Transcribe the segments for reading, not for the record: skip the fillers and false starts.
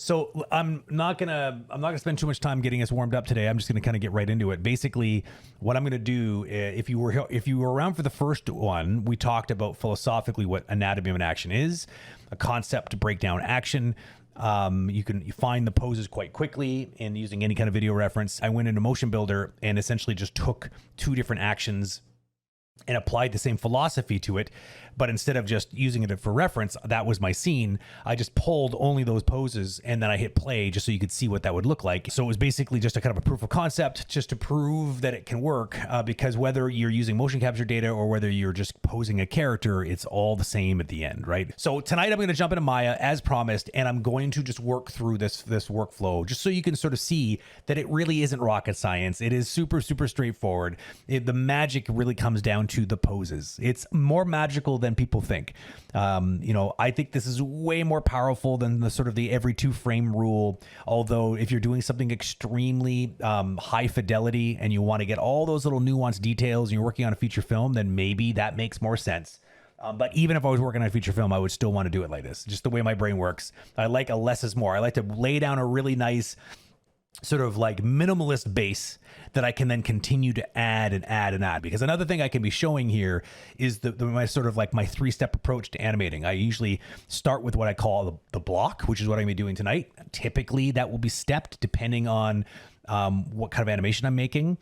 So I'm not gonna spend too much time getting us warmed up today. I'm just gonna kind of get right into it. Basically, what I'm gonna do, if you were around for the first one, we talked about philosophically what anatomy of an action is, a concept to break down action. You find the poses quite quickly and using any kind of video reference. I went into Motion Builder and essentially just took two different actions and applied the same philosophy to it. But instead of just using it for reference, that was my scene. I just pulled only those poses and then I hit play just so you could see what that would look like. So it was basically just a kind of a proof of concept just to prove that it can work because whether you're using motion capture data or whether you're just posing a character, it's all the same at the end, right? So tonight I'm going to jump into Maya as promised, and I'm going to just work through this workflow just so you can sort of see that it really isn't rocket science. It is super, super straightforward. The magic really comes down to the poses. It's more magical than people think. I think this is way more powerful than the sort of the every 2 frame rule. Although if you're doing something extremely high fidelity and you want to get all those little nuanced details and you're working on a feature film, then maybe that makes more sense. But even if I was working on a feature film, I would still want to do it like this. Just the way my brain works. I like a less is more. I like to lay down a really nice sort of like minimalist base that I can then continue to add and add and add. Because another thing I can be showing here is my sort of like my 3-step approach to animating. I usually start with what I call the block, which is what I'm gonna be doing tonight. Typically that will be stepped depending on what kind of animation I'm making.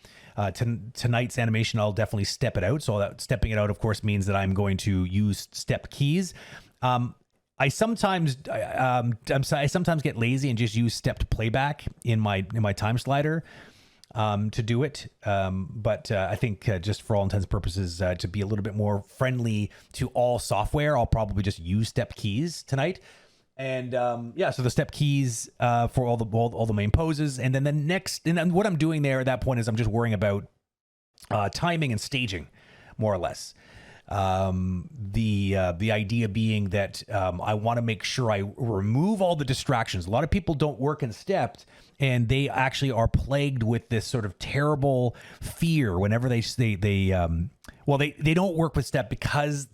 Tonight's animation, I'll definitely step it out. So that stepping it out, of course, means that I'm going to use step keys. I sometimes get lazy and just use stepped playback in my time slider to do it. But I think just for all intents and purposes, to be a little bit more friendly to all software, I'll probably just use step keys tonight. And so the step keys for all the main poses, and then then what I'm doing there at that point is I'm just worrying about timing and staging, more or less. The idea being that I want to make sure I remove all the distractions. A lot of people don't work in stepped, and they actually are plagued with this sort of terrible fear whenever they don't work with step because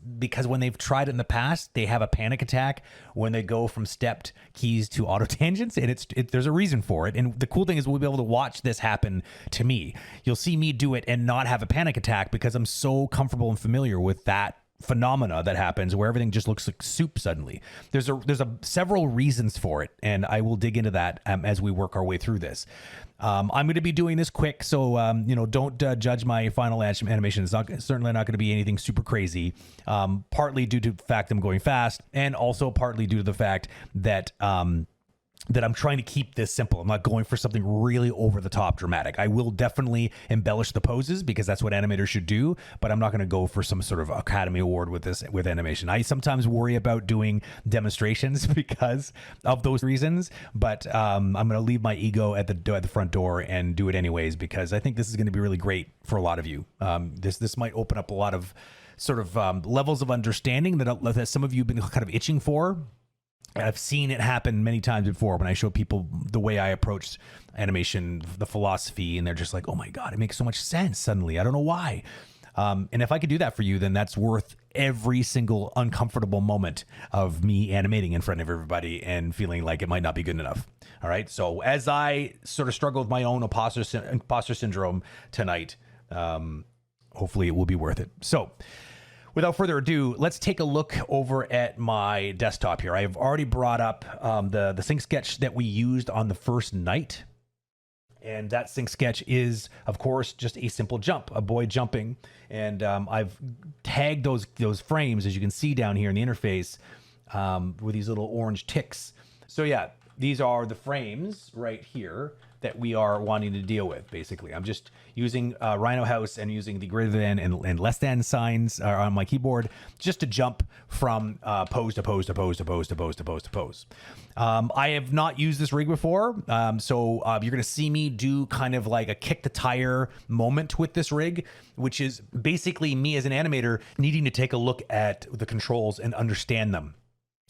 when they've tried it in the past, they have a panic attack when they go from stepped keys to auto tangents, and there's a reason for it. And the cool thing is we'll be able to watch this happen to me. You'll see me do it and not have a panic attack because I'm so comfortable and familiar with that phenomena that happens where everything just looks like soup suddenly. There's several reasons for it, and I will dig into that as we work our way through this. I'm going to be doing this quick, so don't judge my final animation. It's certainly not going to be anything super crazy. Partly due to the fact I'm going fast, and also partly due to the fact that that I'm trying to keep this simple. I'm not going for something really over the top dramatic. I will definitely embellish the poses because that's what animators should do, but I'm not going to go for some sort of Academy Award with animation. I sometimes worry about doing demonstrations because of those reasons, but I'm going to leave my ego at the front door and do it anyways because I think this is going to be really great for a lot of you. This might open up a lot of sort of levels of understanding that some of you have been kind of itching for. I've seen it happen many times before when I show people the way I approached animation, the philosophy, and they're just like, oh my God, it makes so much sense suddenly. I don't know why. And if I could do that for you, then that's worth every single uncomfortable moment of me animating in front of everybody and feeling like it might not be good enough. All right. So as I sort of struggle with my own imposter syndrome tonight, hopefully it will be worth it. So without further ado, let's take a look over at my desktop here. I've already brought up the sync sketch that we used on the first night. And that sync sketch is, of course, just a simple jump, a boy jumping. And I've tagged those frames, as you can see down here in the interface, with these little orange ticks. So yeah, these are the frames right here that we are wanting to deal with, basically. I'm just using Rhino House and using the greater than and less than signs on my keyboard just to jump from pose to pose to pose to pose to pose to pose to pose. I have not used this rig before, so you're gonna see me do kind of like a kick the tire moment with this rig, which is basically me as an animator needing to take a look at the controls and understand them.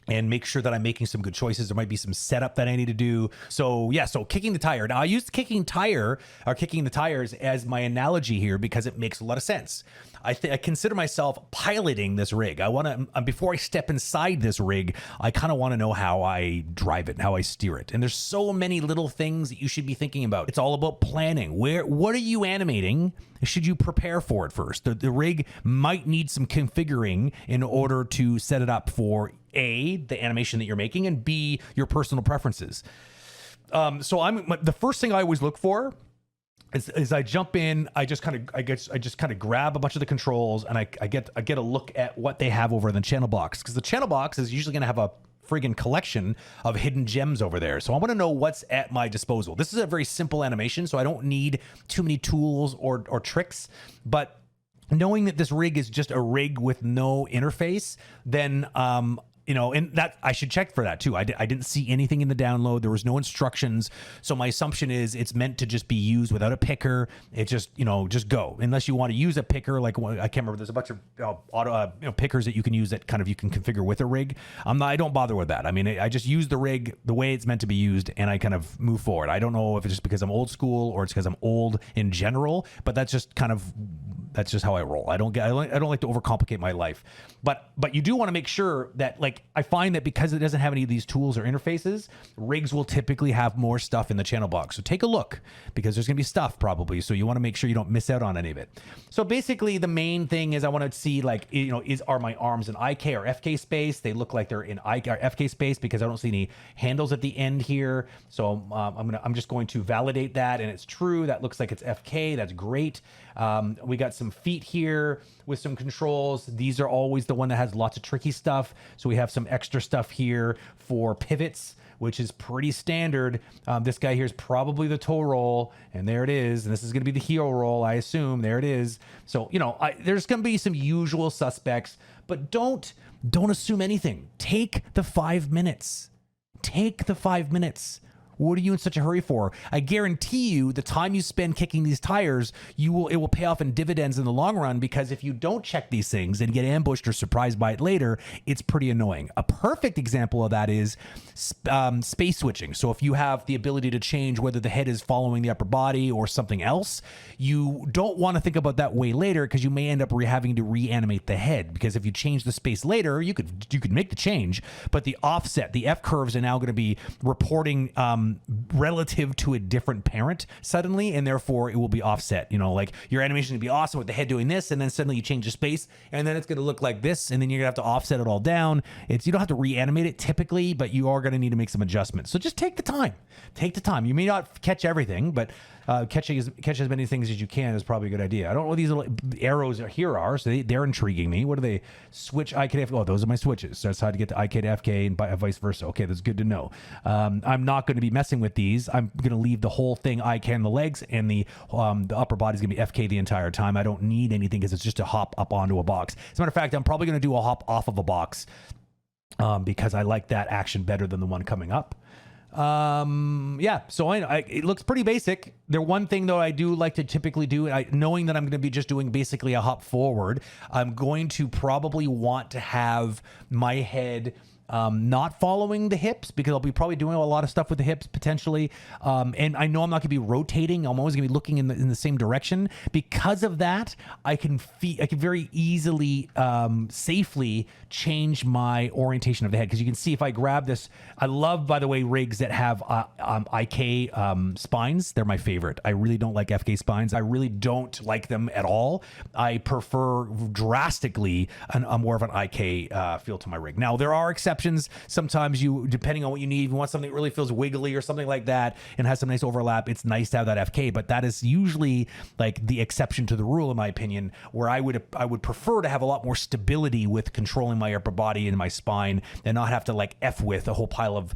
and make sure that I'm making some good choices. There might be some setup that I need to do. So yeah, so kicking the tire. Now I used kicking the tires as my analogy here because it makes a lot of sense. I consider myself piloting this rig. I want to, before I step inside this rig, I kind of want to know how I drive it, how I steer it. And there's so many little things that you should be thinking about. It's all about planning. What are you animating? Should you prepare for it first? The rig might need some configuring in order to set it up for A, the animation that you're making, and B, your personal preferences. So the first thing I always look for is I jump in, I just kind of grab a bunch of the controls, and I get a look at what they have over in the channel box, because the channel box is usually going to have a friggin' collection of hidden gems over there. So I want to know what's at my disposal. This is a very simple animation, so I don't need too many tools or tricks, but knowing that this rig is just a rig with no interface, then and that I should check for that too. I didn't see anything in the download. There was no instructions. So my assumption is it's meant to just be used without a picker. It just go. Unless you want to use a picker, like I can't remember. There's a bunch of auto pickers that you can use that kind of you can configure with a rig. I don't bother with that. I mean, I just use the rig the way it's meant to be used, and I kind of move forward. I don't know if it's just because I'm old school or it's because I'm old in general, but that's just how I roll. I don't like to overcomplicate my life, but you do want to make sure that, like, I find that because it doesn't have any of these tools or interfaces, rigs will typically have more stuff in the channel box. So take a look, because there's going to be stuff probably. So you want to make sure you don't miss out on any of it. So basically the main thing is I want to see, like, are my arms in IK or FK space? They look like they're in IK or FK space because I don't see any handles at the end here. So I'm just going to validate that, and it's true. That looks like it's FK. That's great. We got some feet here with some controls. These are always the one that has lots of tricky stuff. So we have some extra stuff here for pivots, which is pretty standard. This guy here is probably the toe roll, and there it is. And this is going to be the heel roll, I assume. There it is. So, there's going to be some usual suspects, but don't assume anything. Take the 5 minutes. Take the 5 minutes. What are you in such a hurry for? I guarantee you the time you spend kicking these tires, it will pay off in dividends in the long run, because if you don't check these things and get ambushed or surprised by it later, it's pretty annoying. A perfect example of that is space switching. So if you have the ability to change whether the head is following the upper body or something else, you don't want to think about that way later, because you may end up having to reanimate the head, because if you change the space later, you could make the change, but the offset, the F curves are now going to be reporting relative to a different parent suddenly, and therefore it will be offset. Like your animation would be awesome with the head doing this, and then suddenly you change the space, and then it's going to look like this, and then you're going to have to offset it all down. You don't have to reanimate it typically, but you are going to need to make some adjustments. So just take the time. Take the time. You may not catch everything, but catch as many things as you can is probably a good idea. I don't know what these little arrows here are, so they're intriguing me. What are they? Switch IK to FK. Oh, those are my switches. So that's how to get to IK to FK and vice versa. Okay, that's good to know. I'm not going to be messing with these. I'm going to leave the whole thing IK in the legs, and the upper body is going to be FK the entire time. I don't need anything because it's just a hop up onto a box. As a matter of fact, I'm probably going to do a hop off of a box because I like that action better than the one coming up. So it looks pretty basic. The one thing though I do like to typically do, knowing that I'm going to be just doing basically a hop forward, I'm going to probably want to have my head not following the hips, because I'll be probably doing a lot of stuff with the hips potentially. And I know I'm not going to be rotating. I'm always going to be looking in the same direction. Because of that, I can very easily, safely change my orientation of the head. Because you can see if I grab this, I love, by the way, rigs that have IK spines. They're my favorite. I really don't like FK spines. I really don't like them at all. I prefer drastically more of an IK feel to my rig. Now, there are exceptions. Sometimes depending on what you need, you want something that really feels wiggly or something like that and has some nice overlap, it's nice to have that FK, but that is usually like the exception to the rule, in my opinion, where I would prefer to have a lot more stability with controlling my upper body and my spine, and not have to like F with a whole pile of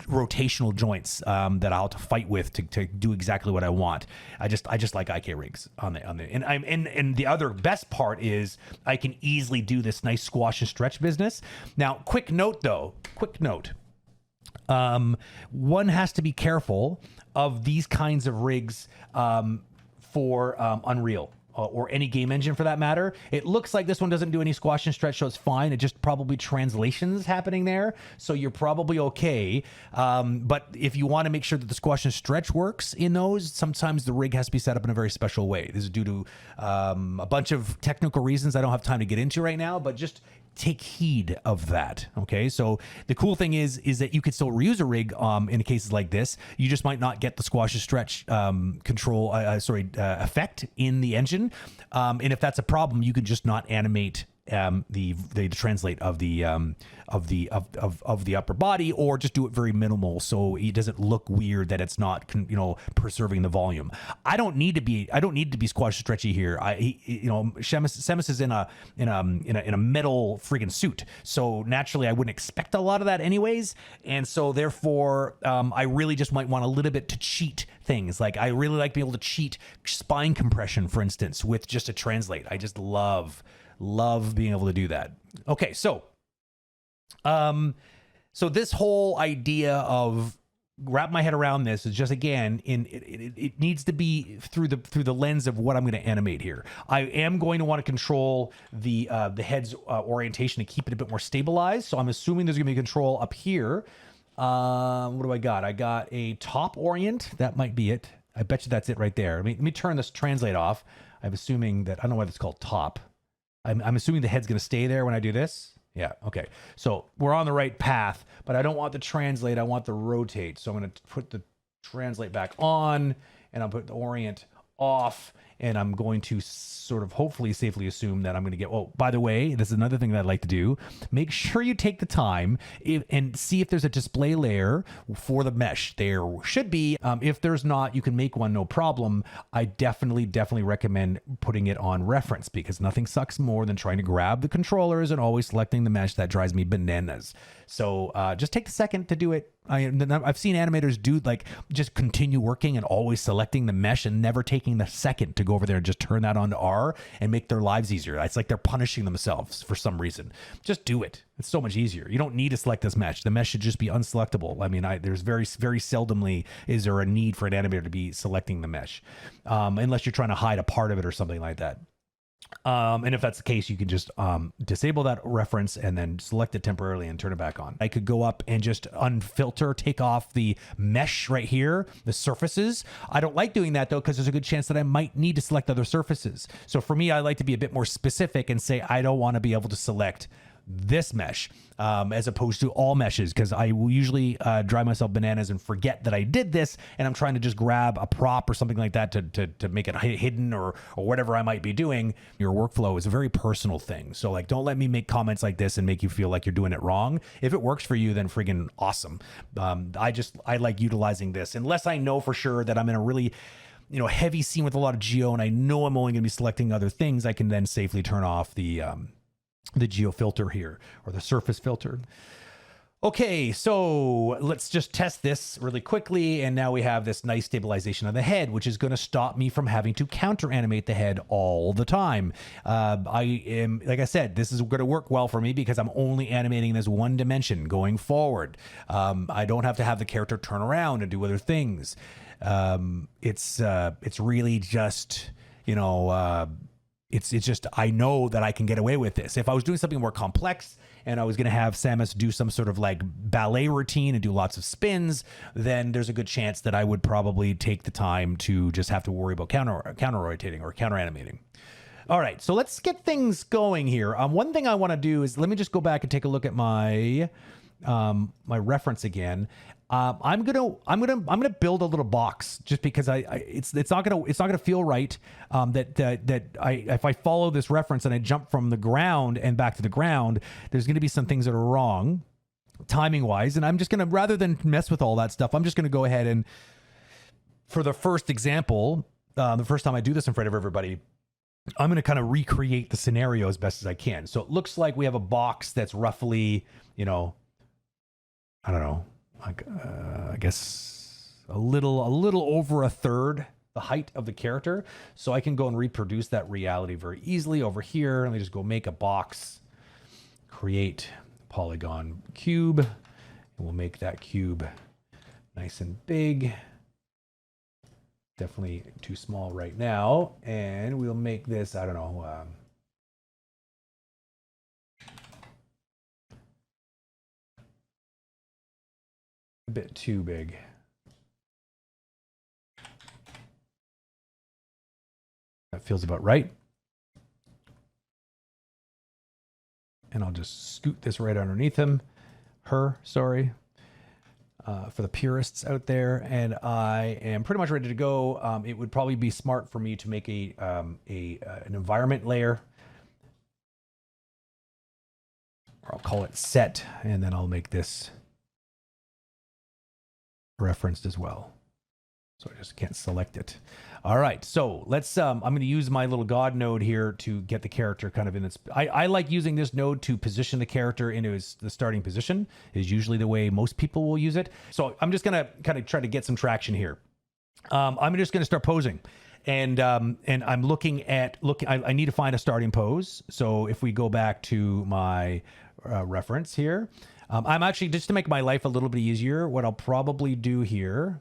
rotational joints that I'll have to fight with to do exactly what I want. I just like IK rigs and the other best part is I can easily do this nice squash and stretch business. Now, quick note, one has to be careful of these kinds of rigs for Unreal. or any game engine for that matter. It looks like this one doesn't do any squash and stretch, so it's fine. It just probably translations happening there, so you're probably okay. But if you want to make sure that the squash and stretch works in those, sometimes the rig has to be set up in a very special way. This is due to a bunch of technical reasons I don't have time to get into right now, but just take heed of that. Okay, so the cool thing is that you could still reuse a rig in cases like this. You just might not get the squash and stretch effect in the engine, and if that's a problem, you can just not animate the translate of the upper body, or just do it very minimal so it doesn't look weird that it's not preserving the volume. I don't need to be squash stretchy here. Seamus is in a metal friggin' suit, so naturally I wouldn't expect a lot of that anyways, and so therefore I really just might want a little bit to cheat things. Like I really like being able to cheat spine compression, for instance, with just a translate. I just love being able to do that. Okay, so this whole idea of wrap my head around this is just, again, it needs to be through the lens of what I'm going to animate here. I am going to want to control the head's orientation to keep it a bit more stabilized. So I'm assuming there's going to be control up here. What do I got? I got a top orient. That might be it. I bet you that's it right there. Let me turn this translate off. I'm assuming that, I don't know why it's called top. I'm assuming the head's going to stay there when I do this. Yeah, okay. So we're on the right path, but I don't want the translate. I want the rotate. So I'm going to put the translate back on, and I'll put the orient off, and I'm going to sort of hopefully safely assume that I'm going to get, oh, by the way, this is another thing that I'd like to do. Make sure you take the time and see if there's a display layer for the mesh. There should be. If there's not, you can make one, no problem. I definitely recommend putting it on reference, because nothing sucks more than trying to grab the controllers and always selecting the mesh. That drives me bananas. So just take a second to do it. I've seen animators do just continue working and always selecting the mesh and never taking the second to go over there and just turn that on to R and make their lives easier. It's like they're punishing themselves for some reason. Just do it. It's so much easier. You don't need to select this mesh. The mesh should just be unselectable. I mean, there's very seldomly is there a need for an animator to be selecting the mesh, unless you're trying to hide a part of it or something like that. And if that's the case, you can just disable that reference and then select it temporarily and turn it back on. I could go up and just unfilter, take off the mesh right here, the surfaces. I don't like doing that though, because there's a good chance that I might need to select other surfaces. So for me, I like to be a bit more specific and say, I don't want to be able to select this mesh as opposed to all meshes, because I will usually drive myself bananas and forget that I did this, and I'm trying to just grab a prop or something like that to make it hidden or whatever I might be doing. Your workflow is a very personal thing, so don't let me make comments like this and make you feel like you're doing it wrong. If it works for you, then friggin' awesome. I like utilizing this unless I know for sure that I'm in a really heavy scene with a lot of geo and I know I'm only going to be selecting other things. I can then safely turn off the geo filter here, or the surface filter. Okay, so let's just test this really quickly. And now we have this nice stabilization of the head, which is going to stop me from having to counter animate the head all the time. Like I said, this is going to work well for me because I'm only animating this one dimension going forward. I don't have to have the character turn around and do other things. It's really just, It's just, I know that I can get away with this. If I was doing something more complex and I was going to have Samus do some sort of ballet routine and do lots of spins, then there's a good chance that I would probably take the time to just have to worry about counter rotating or counter animating. All right, so let's get things going here. One thing I want to do is, let me just go back and take a look at my my reference again. I'm gonna build a little box just because it's not gonna feel right if I follow this reference and I jump from the ground and back to the ground, there's gonna be some things that are wrong timing wise, and I'm just gonna, rather than mess with all that stuff, I'm just gonna go ahead and, for the first example, the first time I do this in front of everybody, I'm going to kind of recreate the scenario as best as I can. So it looks like we have a box that's roughly, I don't know, I guess a little over a third the height of the character. So I can go and reproduce that reality very easily over here. Let me just go make a box, create polygon cube, and we'll make that cube nice and big. Definitely too small right now. And we'll make this, I don't know, a bit too big. That feels about right. And I'll just scoot this right underneath him. Her, sorry. For the purists out there, and I am pretty much ready to go. It would probably be smart for me to make an environment layer, or I'll call it set, and then I'll make this referenced as well. So I just can't select it. All right, so let's, I'm going to use my little God node here to get the character kind of in its, I like using this node to position the character into the starting position, is usually the way most people will use it. So I'm just going to kind of try to get some traction here. I'm just going to start posing. And I'm looking at, I need to find a starting pose. So if we go back to my reference here, I'm actually, just to make my life a little bit easier, what I'll probably do here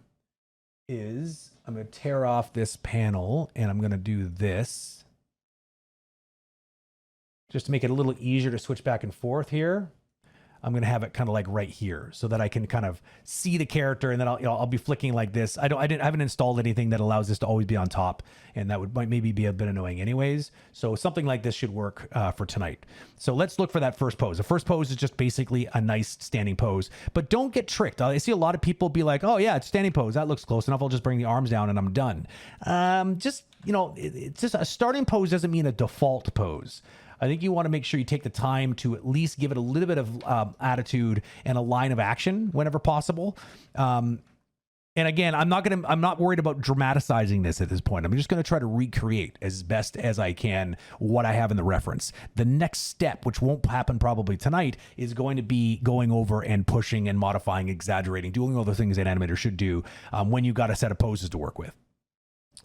is I'm going to tear off this panel and I'm going to do this just to make it a little easier to switch back and forth here. I'm going to have it kind of like right here so that I can kind of see the character, and then I'll be flicking like this. I haven't installed anything that allows this to always be on top, and that might maybe be a bit annoying anyways. So something like this should work for tonight. So let's look for that first pose. The first pose is just basically a nice standing pose, but don't get tricked. I see a lot of people be like, oh yeah, it's standing pose. That looks close enough. I'll just bring the arms down and I'm done. Just, you know, it's just a starting pose doesn't mean a default pose. I think you want to make sure you take the time to at least give it a little bit of attitude and a line of action whenever possible. And again, I'm not worried about dramatizing this at this point. I'm just going to try to recreate as best as I can what I have in the reference. The next step, which won't happen probably tonight, is going to be going over and pushing and modifying, exaggerating, doing all the things that animators should do when you got a set of poses to work with.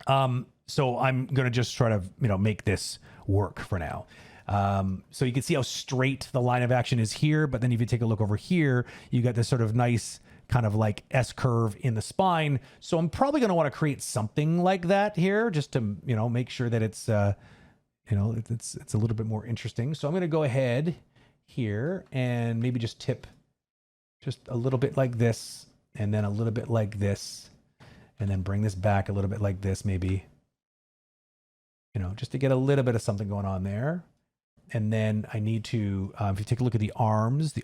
So I'm going to just try to, make this work for now. So you can see how straight the line of action is here, but then if you take a look over here, you got this sort of nice kind of like S curve in the spine. So I'm probably going to want to create something like that here just to, make sure that it's, it's a little bit more interesting. So I'm going to go ahead here and maybe just tip just a little bit like this, and then a little bit like this, and then bring this back a little bit like this, maybe, just to get a little bit of something going on there. And then I need to, if you take a look at the arms,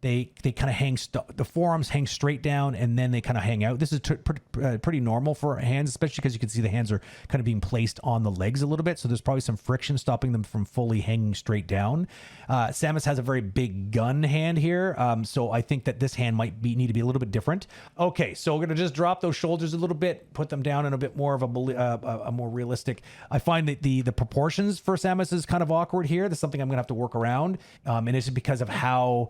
they kind of hang, the forearms hang straight down and then they kind of hang out. This is pretty normal for hands, especially because you can see the hands are kind of being placed on the legs a little bit. So there's probably some friction stopping them from fully hanging straight down. Samus has a very big gun hand here. So I think that this hand might need to be a little bit different. Okay, so we're going to just drop those shoulders a little bit, put them down in a bit more of a more realistic. I find that the proportions for Samus is kind of awkward here. That's something I'm going to have to work around. And it's because of how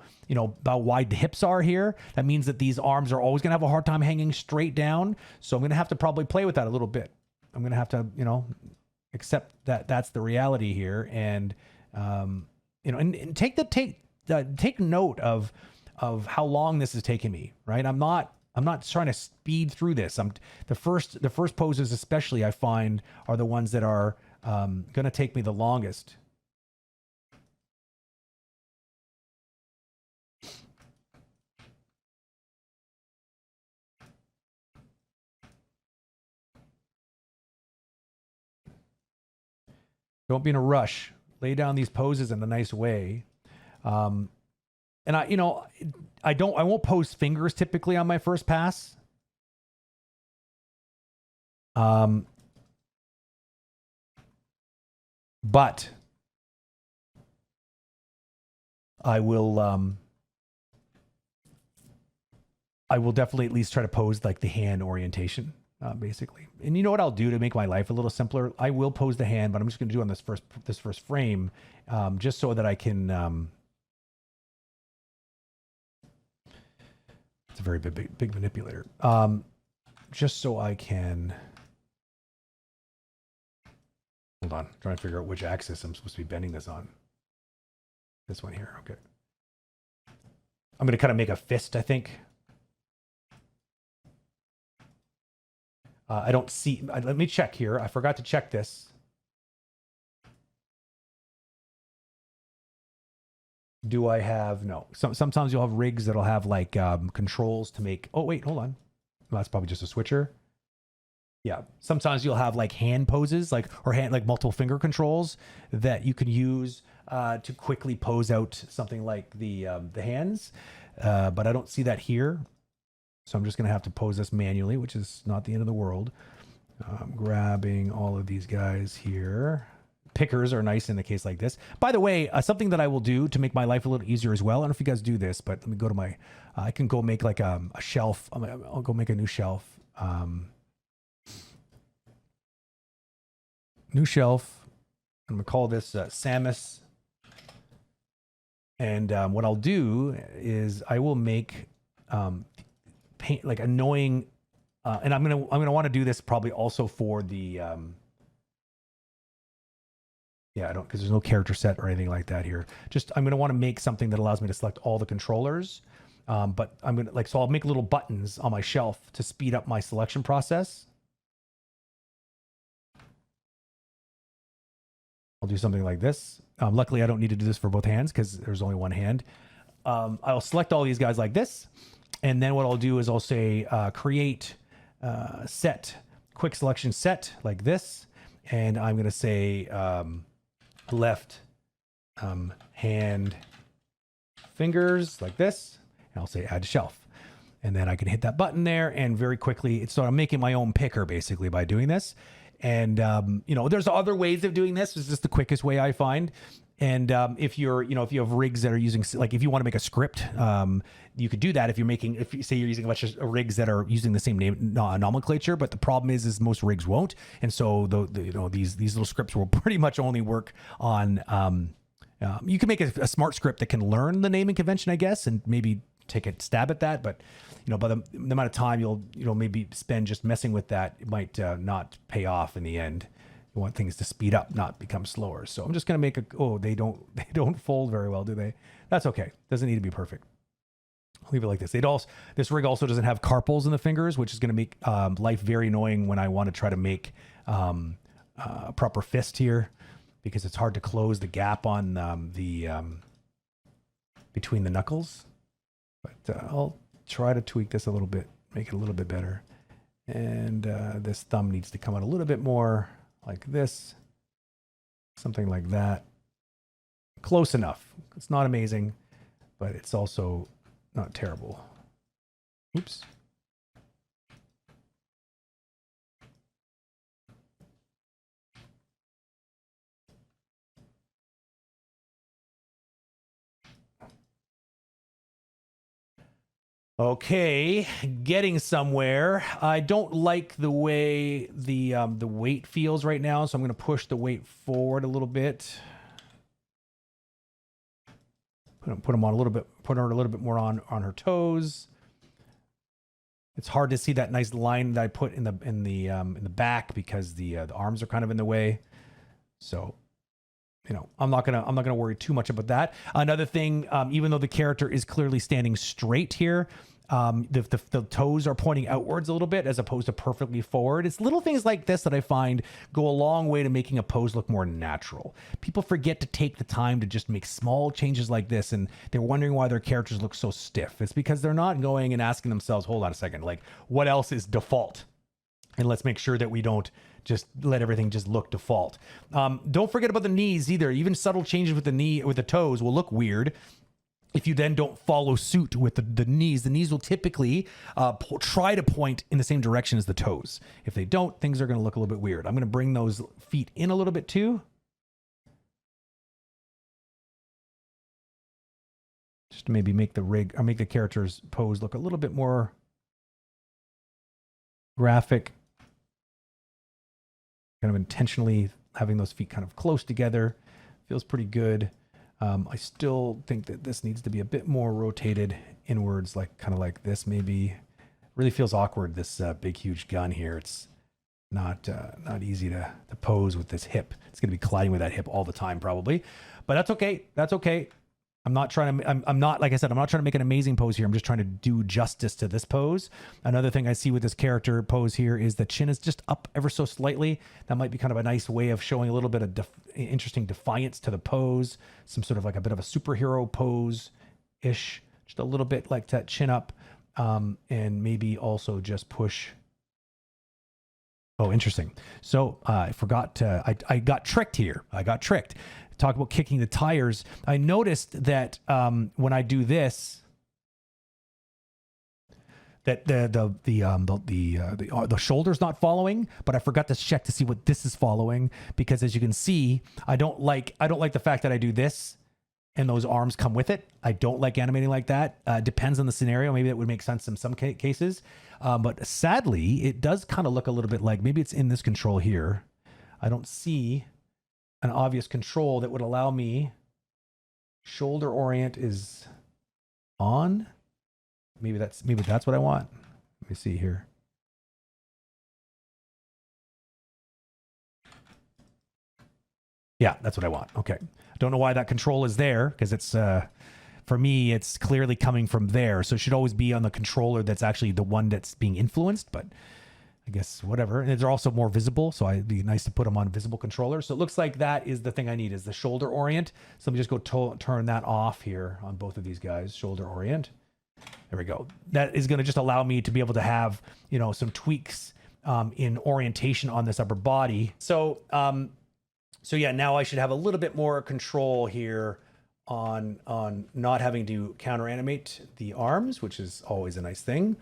wide the hips are here. That means that these arms are always going to have a hard time hanging straight down. So I'm going to have to probably play with that a little bit. I'm going to have to, accept that that's the reality here. And, and take note of how long this is taking me, right? I'm not trying to speed through this. The first poses, especially, I find are the ones that are going to take me the longest. Don't be in a rush. Lay down these poses in a nice way. And I won't pose fingers typically on my first pass. But I will definitely at least try to pose like the hand orientation. Basically. And you know what I'll do to make my life a little simpler? I will pose the hand, but I'm just going to do on this first frame, just so that I can. It's a very big manipulator. Just so I can. Hold on, I'm trying to figure out which axis I'm supposed to be bending this on. This one here. Okay. I'm going to kind of make a fist, I think. I don't see, let me check here. I forgot to check this. Do I have, no. Sometimes you'll have rigs that'll have like controls to make, oh wait, hold on. Well, that's probably just a switcher. Yeah. Sometimes you'll have like hand poses, like multiple finger controls that you can use to quickly pose out something like the hands. But I don't see that here. So I'm just going to have to pose this manually, which is not the end of the world. Grabbing all of these guys here. Pickers are nice in a case like this. By the way, something that I will do to make my life a little easier as well. I don't know if you guys do this, but let me go to my, I can go make like a shelf. I'll go make a new shelf. New shelf. I'm going to call this Samus. And what I'll do is I will make paint like annoying, and I'm gonna want to do this probably also for the yeah, I don't, because there's no character set or anything like that here. Just I'm gonna want to make something that allows me to select all the controllers, but I'm gonna like, so I'll make little buttons on my shelf to speed up my selection process. I'll do something like this. Luckily, I don't need to do this for both hands because there's only one hand. I'll select all these guys like this. And then what I'll do is I'll say create set, quick selection set like this. And I'm going to say left hand fingers like this. And I'll say add to shelf. And then I can hit that button there and very quickly, so I'm making my own picker basically by doing this. And, you know, there's other ways of doing this. It's just the quickest way I find. And if you're, you know, if you have rigs that are using, like if you want to make a script, you could do that if you're making, if you say you're using a bunch of rigs that are using the same name nomenclature, but the problem is most rigs won't. And so you know, these little scripts will pretty much only work on, you can make a smart script that can learn the naming convention, I guess, and maybe take a stab at that. But, you know, by the amount of time you'll, you know, maybe spend just messing with that, it might not pay off in the end. You want things to speed up, not become slower. So I'm just going to make a, oh, they don't fold very well, do they? That's okay. Doesn't need to be perfect. I'll leave it like this. This rig also doesn't have carpals in the fingers, which is going to make life very annoying when I want to try to make a proper fist here, because it's hard to close the gap on between the knuckles. But I'll try to tweak this a little bit, make it a little bit better. And this thumb needs to come out a little bit more like this, something like that. Close enough. It's not amazing, but it's also not terrible. Oops. Okay, getting somewhere. I don't like the way the weight feels right now, so I'm going to push the weight forward a little bit. Put them on a little bit. Put her a little bit more on her toes. It's hard to see that nice line that I put in the back because the arms are kind of in the way. So, you know, I'm not gonna worry too much about that. Another thing, even though the character is clearly standing straight here, the toes are pointing outwards a little bit as opposed to perfectly forward. It's little things like this that I find go a long way to making a pose look more natural. People forget to take the time to just make small changes like this, and they're wondering why their characters look so stiff. It's because they're not going and asking themselves, hold on a second, like what else is default? And let's make sure that we don't just let everything just look default. Don't forget about the knees either. Even subtle changes with the toes will look weird if you then don't follow suit with the knees. The knees will typically try to point in the same direction as the toes. If they don't, things are going to look a little bit weird. I'm going to bring those feet in a little bit too. Just to maybe make the character's pose look a little bit more graphic. Kind of intentionally having those feet kind of close together. Feels pretty good. I still think that this needs to be a bit more rotated inwards, like kind of like this maybe. Really feels awkward, this big, huge gun here. It's not easy to pose with this hip. It's going to be colliding with that hip all the time probably. But that's okay. That's okay. I'm not trying to, I'm not, like I said, I'm not trying to make an amazing pose here. I'm just trying to do justice to this pose. Another thing I see with this character pose here is the chin is just up ever so slightly. That might be kind of a nice way of showing a little bit of interesting defiance to the pose. Some sort of like a bit of a superhero pose-ish, just a little bit like that chin up. And maybe also just push. Oh, interesting. So I forgot, I got tricked here. I got tricked. Talk about kicking the tires. I noticed that when I do this, that the shoulder's not following, but I forgot to check to see what this is following, because as you can see, I don't like the fact that I do this and those arms come with it. I don't like animating like that. Depends on the scenario. Maybe that would make sense in some cases. But sadly, it does kind of look a little bit like maybe it's in this control here. I don't see an obvious control that would allow me. Shoulder orient is on. Maybe that's what I want. Let me see here. Yeah, that's what I want. Okay. Don't know why that control is there, because it's for me, it's clearly coming from there. So it should always be on the controller that's actually the one that's being influenced, but I guess whatever. And they're also more visible, so it'd be nice to put them on visible controllers. So it looks like that is the thing I need, is the shoulder orient. So let me just go turn that off here on both of these guys, shoulder orient. There we go. That is going to just allow me to be able to have, you know, some tweaks in orientation on this upper body. So yeah, now I should have a little bit more control here on not having to counter animate the arms, which is always a nice thing.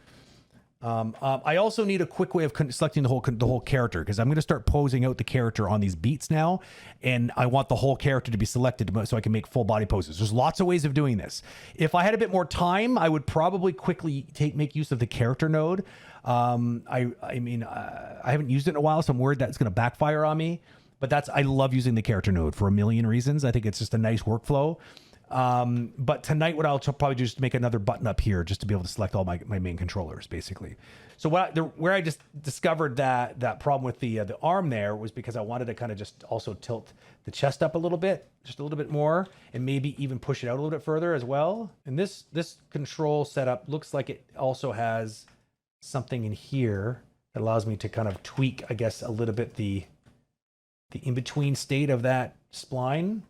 I also need a quick way of selecting the whole character, because I'm going to start posing out the character on these beats now, and I want the whole character to be selected so I can make full body poses. There's lots of ways of doing this. If I had a bit more time, I would probably quickly make use of the character node. I haven't used it in a while, so I'm worried that it's going to backfire on me. But I love using the character node for a million reasons. I think it's just a nice workflow. But tonight, what I'll probably do is just make another button up here just to be able to select all my main controllers, basically. So where I just discovered that problem with the arm there was because I wanted to kind of just also tilt the chest up a little bit, just a little bit more, and maybe even push it out a little bit further as well. And this control setup looks like it also has something in here that allows me to kind of tweak, I guess, a little bit the in-between state of that spline.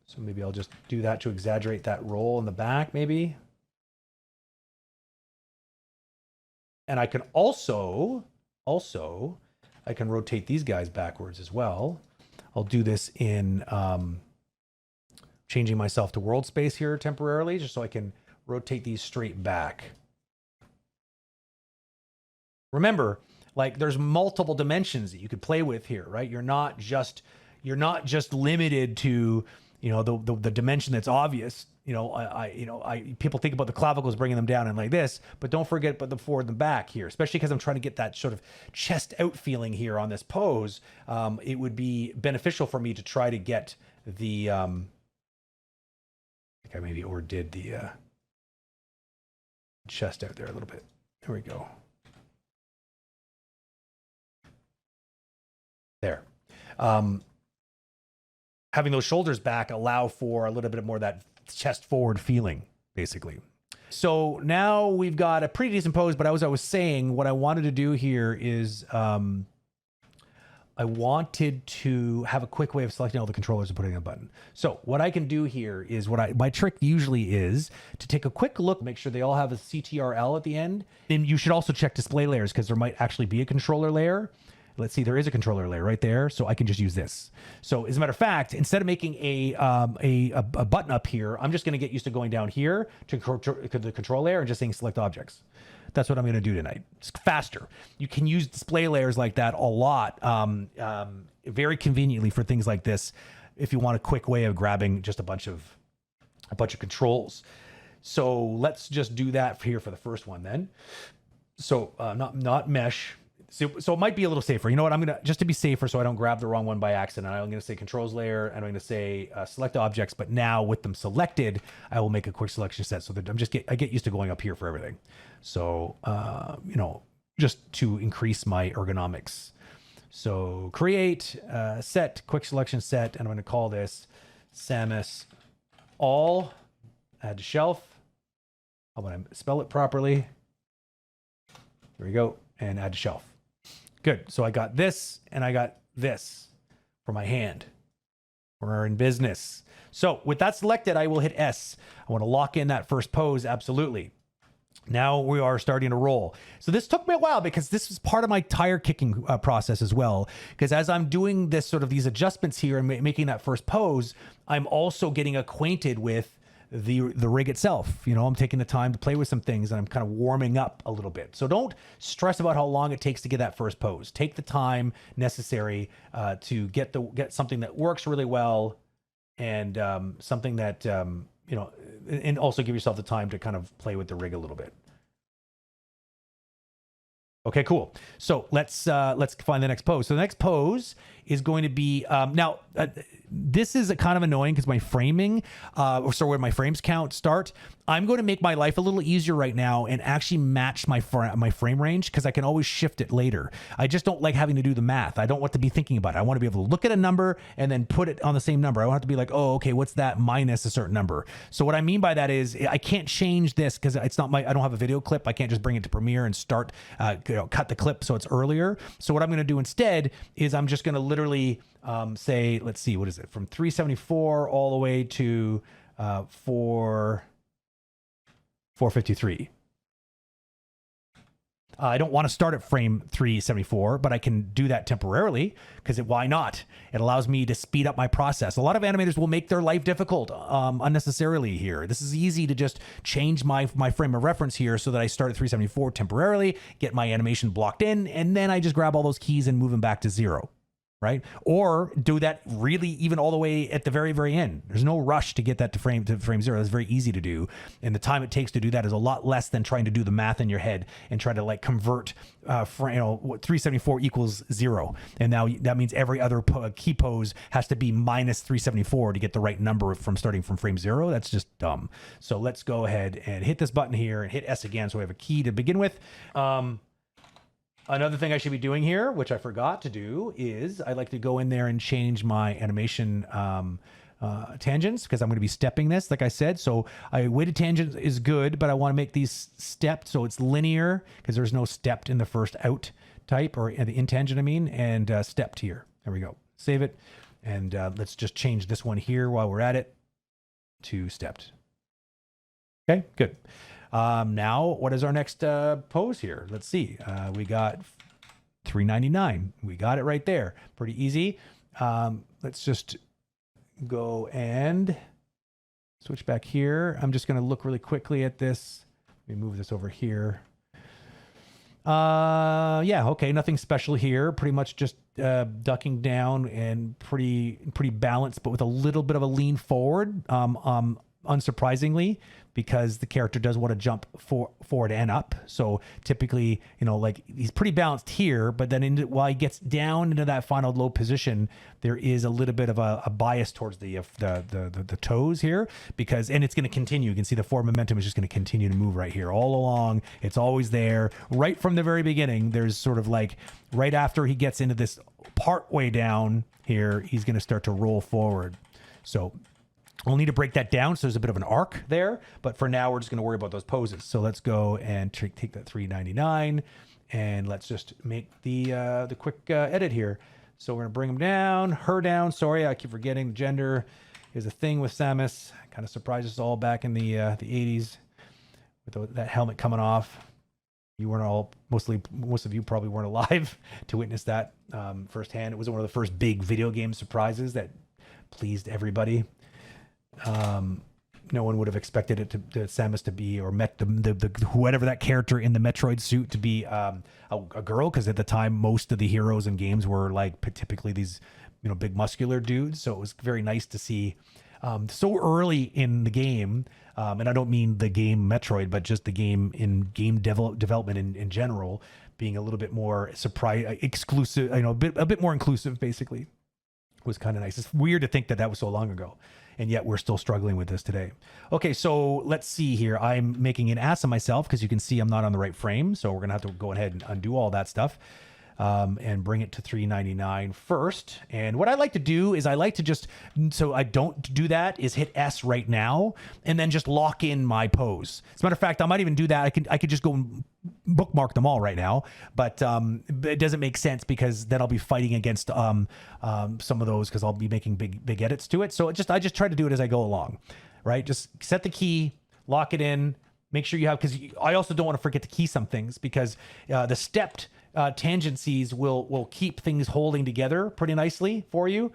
So maybe I'll just do that to exaggerate that roll in the back, maybe. And I can also, I can rotate these guys backwards as well. I'll do this in changing myself to world space here temporarily, just so I can rotate these straight back. Remember, like, there's multiple dimensions that you could play with here, right? You're not just limited to, you know, the dimension that's obvious. People think about the clavicles bringing them down and like this, but don't forget about the forward and the back here, especially because I'm trying to get that sort of chest out feeling here on this pose. It would be beneficial for me to try to get the, I think I maybe overdid the chest out there a little bit. There we go. There. Having those shoulders back allow for a little bit more of that chest forward feeling, basically. So now we've got a pretty decent pose, but as I was saying, what I wanted to do here is I wanted to have a quick way of selecting all the controllers and putting a button. So what I can do here is my trick usually is to take a quick look, make sure they all have a CTRL at the end. Then you should also check display layers, because there might actually be a controller layer. Let's see, there is a controller layer right there, so I can just use this. So as a matter of fact, instead of making a button up here, I'm just going to get used to going down here to the control layer and just saying select objects. That's what I'm going to do tonight. It's faster. You can use display layers like that a lot, very conveniently for things like this, if you want a quick way of grabbing just a bunch of controls. So let's just do that here for the first one then. So not mesh. So it might be a little safer. You know what? I'm going to, just to be safer so I don't grab the wrong one by accident, I'm going to say controls layer, and I'm going to say select objects, but now with them selected, I will make a quick selection set so that I get used to going up here for everything. So, just to increase my ergonomics. So create, set, quick selection set, and I'm going to call this Samus all, add to shelf. I want to spell it properly. There we go. And add to shelf. Good. So I got this and I got this for my hand. We're in business. So with that selected, I will hit S. I want to lock in that first pose. Absolutely. Now we are starting to roll. So this took me a while because this was part of my tire kicking process as well. Because as I'm doing this sort of these adjustments here and making that first pose, I'm also getting acquainted with the rig itself. You know, I'm taking the time to play with some things and I'm kind of warming up a little bit. So don't stress about how long it takes to get that first pose. Take the time necessary to get something that works really well and something that you know, and also give yourself the time to kind of play with the rig a little bit. Okay, cool. So let's find the next pose. So the next pose is going to be now. This is kind of annoying because my framing, so where my frames count start, I'm going to make my life a little easier right now and actually match my frame range because I can always shift it later. I just don't like having to do the math. I don't want to be thinking about it. I want to be able to look at a number and then put it on the same number. I don't have to be like, oh, okay, what's that minus a certain number? So what I mean by that is I can't change this because it's not I don't have a video clip. I can't just bring it to Premiere and start, cut the clip so it's earlier. So what I'm going to do instead is I'm just going to literally say, let's see, what is it? From 374 all the way to 453. I don't want to start at frame 374, but I can do that temporarily because why not? It allows me to speed up my process. A lot of animators will make their life difficult unnecessarily here. This is easy to just change my frame of reference here so that I start at 374 temporarily, get my animation blocked in, and then I just grab all those keys and move them back to 0. Right? Or do that really even all the way at the very, very end. There's no rush to get that to frame 0. That's very easy to do. And the time it takes to do that is a lot less than trying to do the math in your head and try to like convert, 374 equals 0. And now that means every other key pose has to be minus 374 to get the right number from starting from frame 0. That's just dumb. So let's go ahead and hit this button here and hit S again. So we have a key to begin with. Another thing I should be doing here, which I forgot to do, is I like to go in there and change my animation tangents because I'm going to be stepping this, like I said. So weighted tangent is good, but I want to make these stepped so it's linear because there's no stepped in the first out type or the in tangent, I mean, and stepped here. There we go. Save it. And let's just change this one here while we're at it to stepped. Okay, good. Now, what is our next pose here? Let's see. We got 399. We got it right there. Pretty easy. Let's just go and switch back here. I'm just going to look really quickly at this. Let me move this over here. Yeah, okay. Nothing special here. Pretty much just ducking down and pretty balanced, but with a little bit of a lean forward. Unsurprisingly, because the character does want to jump forward and up. So typically, you know, like he's pretty balanced here, but then while he gets down into that final low position, there is a little bit of a bias towards the toes here and it's going to continue. You can see the forward momentum is just going to continue to move right here all along. It's always there right from the very beginning. There's sort of like right after he gets into this part way down here, he's going to start to roll forward. So we'll need to break that down. So there's a bit of an arc there, but for now we're just going to worry about those poses. So let's go and take that 399 and let's just make the quick edit here. So we're going to bring him down, her down. Sorry, I keep forgetting the gender is a thing with Samus. Kind of surprised us all back in the 80s with that helmet coming off. You weren't all, most of you probably weren't alive to witness that firsthand. It was one of the first big video game surprises that pleased everybody. No one would have expected it to Samus to be, or met the whatever that character in the Metroid suit to be a girl, because at the time most of the heroes in games were like typically these, you know, big muscular dudes. So it was very nice to see so early in the game, and I don't mean the game Metroid, but just the game development in general, being a little bit more exclusive, you know, a bit more inclusive. Basically, was kind of nice. It's weird to think that was so long ago. And yet we're still struggling with this today. Okay, so let's see here. I'm making an ass of myself because you can see I'm not on the right frame. So we're going to have to go ahead and undo all that stuff. and bring it to 399 first. And what I like to do is I like to just, so I don't do that, is hit S right now and then just lock in my pose. As a matter of fact, I might even do that. I could just go and bookmark them all right now, but it doesn't make sense because then I'll be fighting against some of those because I'll be making big edits to it. So I just try to do it as I go along, right? Just set the key, lock it in, make sure you have, because I also don't want to forget to key some things because the stepped tangencies will keep things holding together pretty nicely for you,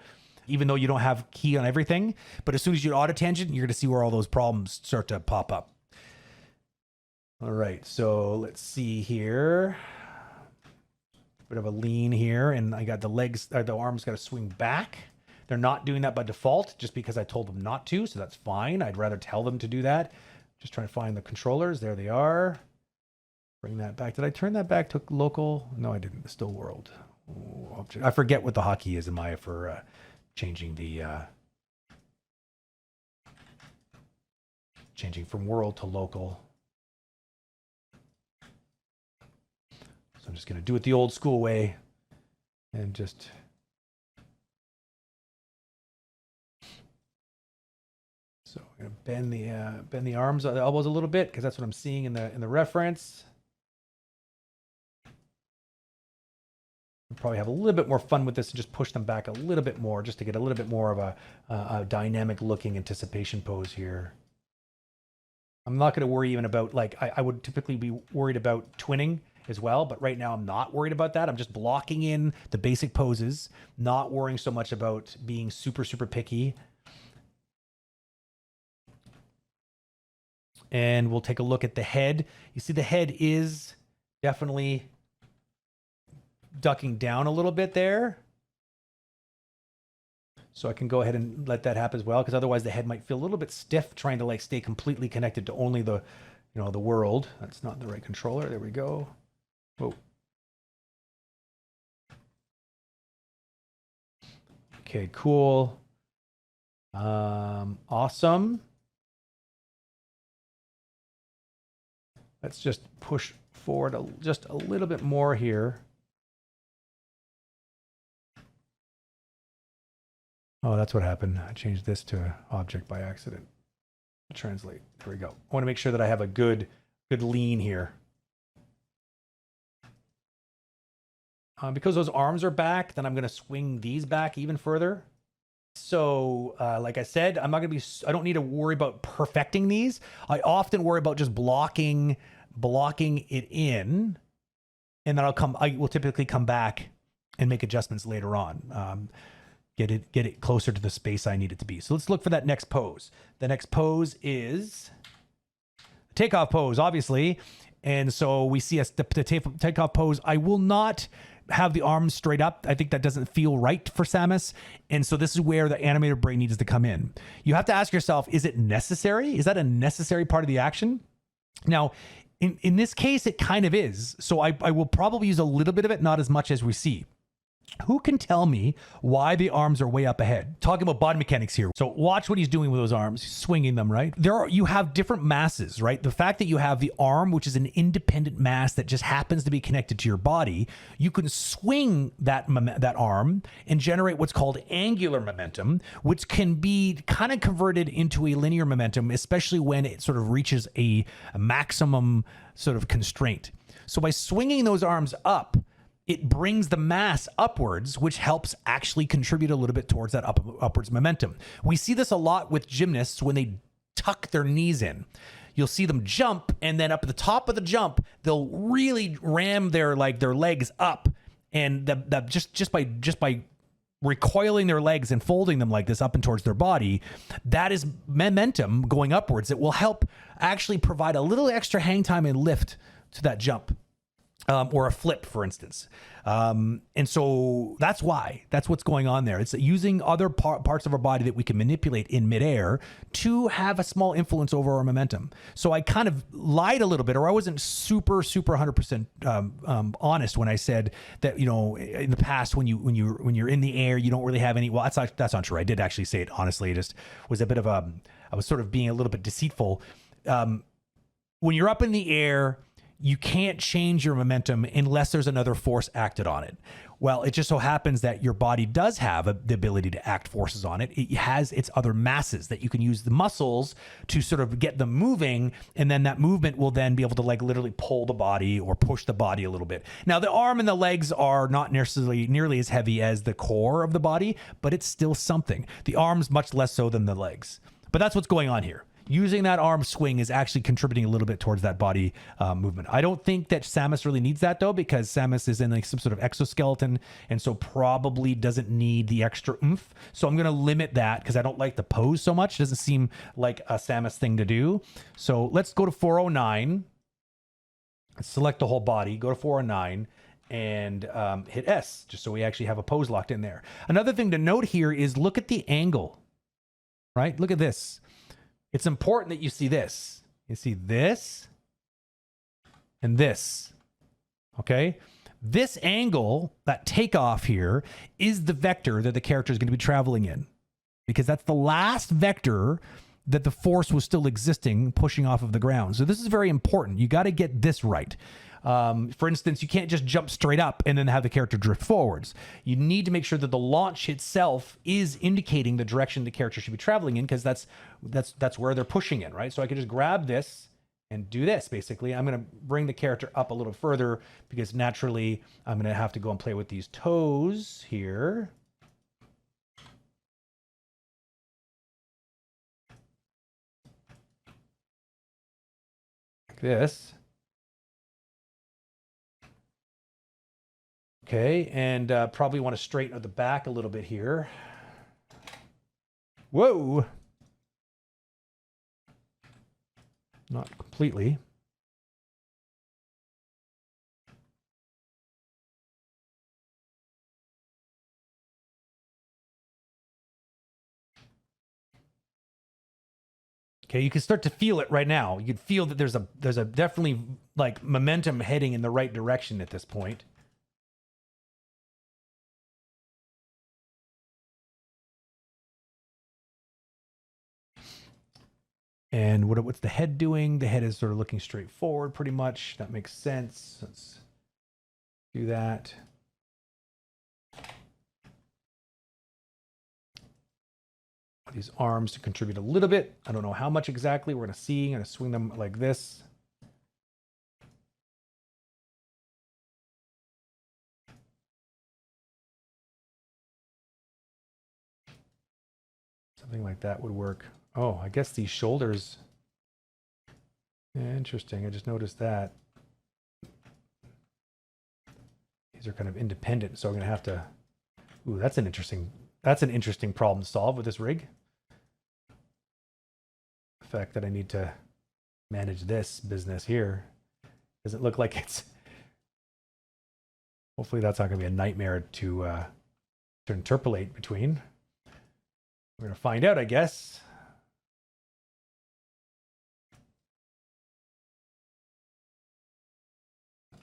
even though you don't have key on everything. But as soon as you auto tangent, you're going to see where all those problems start to pop up. All right, so let's see here. Bit of a lean here, and I got the legs, the arms got to swing back. They're not doing that by default just because I told them not to, so that's fine. I'd rather tell them to do that. Just trying to find the controllers. There they are. Bring that back. Did I turn that back to local? No, I didn't. It's still world. Object. I forget what the hotkey is in Maya for changing from world to local. So I'm just going to do it the old school way and just so I'm going to bend the arms, the elbows a little bit because that's what I'm seeing in the reference. We'll probably have a little bit more fun with this and just push them back a little bit more just to get a little bit more of a dynamic looking anticipation pose here. I'm not going to worry even about, like, I would typically be worried about twinning as well, but right now I'm not worried about that. I'm just blocking in the basic poses, not worrying so much about being super, super picky. And we'll take a look at the head. You see the head is definitely ducking down a little bit there. So I can go ahead and let that happen as well, because otherwise the head might feel a little bit stiff trying to like stay completely connected to only the, the world. That's not the right controller. There we go. Whoa. Okay, cool. Awesome. Let's just push forward just a little bit more here. Oh, that's what happened. I changed this to object by accident. Translate. There we go. I want to make sure that I have a good lean here. Because those arms are back, then I'm going to swing these back even further. So, like I said, I don't need to worry about perfecting these. I often worry about just blocking it in, and then I will typically come back and make adjustments later on. Get it closer to the space I need it to be. So let's look for that next pose. The next pose is takeoff pose, obviously. And so we see the takeoff pose. I will not have the arms straight up. I think that doesn't feel right for Samus. And so this is where the animator brain needs to come in. You have to ask yourself, is it necessary? Is that a necessary part of the action? Now, in this case, it kind of is. So I will probably use a little bit of it, not as much as we see. Who can tell me why the arms are way up ahead? Talking about body mechanics here. So watch what he's doing with those arms. He's swinging them, right? You have different masses, right? The fact that you have the arm, which is an independent mass that just happens to be connected to your body, you can swing that arm and generate what's called angular momentum, which can be kind of converted into a linear momentum, especially when it sort of reaches a maximum sort of constraint. So by swinging those arms up, it brings the mass upwards, which helps actually contribute a little bit towards that upwards momentum. We see this a lot with gymnasts when they tuck their knees in. You'll see them jump, and then up at the top of the jump, they'll really ram their legs up, and just by recoiling their legs and folding them like this up and towards their body, that is momentum going upwards. It will help actually provide a little extra hang time and lift to that jump. Or a flip, for instance. And so that's what's going on there. It's using other parts of our body that we can manipulate in midair to have a small influence over our momentum. So I kind of lied a little bit, or I wasn't super 100% honest when I said that, in the past when you're in the air, you don't really have any. Well, that's not true. I did actually say it honestly. It just was a bit of I was sort of being a little bit deceitful. When you're up in the air, you can't change your momentum unless there's another force acted on it. Well, it just so happens that your body does have the ability to act forces on it. It has its other masses that you can use the muscles to sort of get them moving. And then that movement will then be able to like literally pull the body or push the body a little bit. Now, the arm and the legs are not necessarily nearly as heavy as the core of the body, but it's still something. The arm's much less so than the legs. But that's what's going on here. Using that arm swing is actually contributing a little bit towards that body movement. I don't think that Samus really needs that though, because Samus is in like some sort of exoskeleton and so probably doesn't need the extra oomph. So I'm going to limit that because I don't like the pose so much. It doesn't seem like a Samus thing to do. So let's go to 409. Select the whole body, go to 409 and hit S just so we actually have a pose locked in there. Another thing to note here is look at the angle, right? Look at this. It's important that you see this. You see this and this, okay? This angle, that takeoff here, is the vector that the character is going to be traveling in because that's the last vector that the force was still existing, pushing off of the ground. So this is very important. You got to get this right. For instance, you can't just jump straight up and then have the character drift forwards. You need to make sure that the launch itself is indicating the direction the character should be traveling in, because that's where they're pushing in, right? So I can just grab this and do this. Basically, I'm going to bring the character up a little further because naturally I'm going to have to go and play with these toes here. Like this. Okay, and probably want to straighten out the back a little bit here. Whoa! Not completely. Okay, you can start to feel it right now. You can feel that there's a definitely like momentum heading in the right direction at this point. And what's the head doing? The head is sort of looking straight forward pretty much. That makes sense. Let's do that. These arms to contribute a little bit. I don't know how much exactly. We're going to see. I'm going to swing them like this. Something like that would work. Oh, I guess these shoulders. Interesting. I just noticed that. These are kind of independent, so I'm going to have to... Ooh, that's an interesting problem to solve with this rig. The fact that I need to manage this business here. Doesn't look like it's... Hopefully that's not going to be a nightmare to interpolate between. We're going to find out, I guess.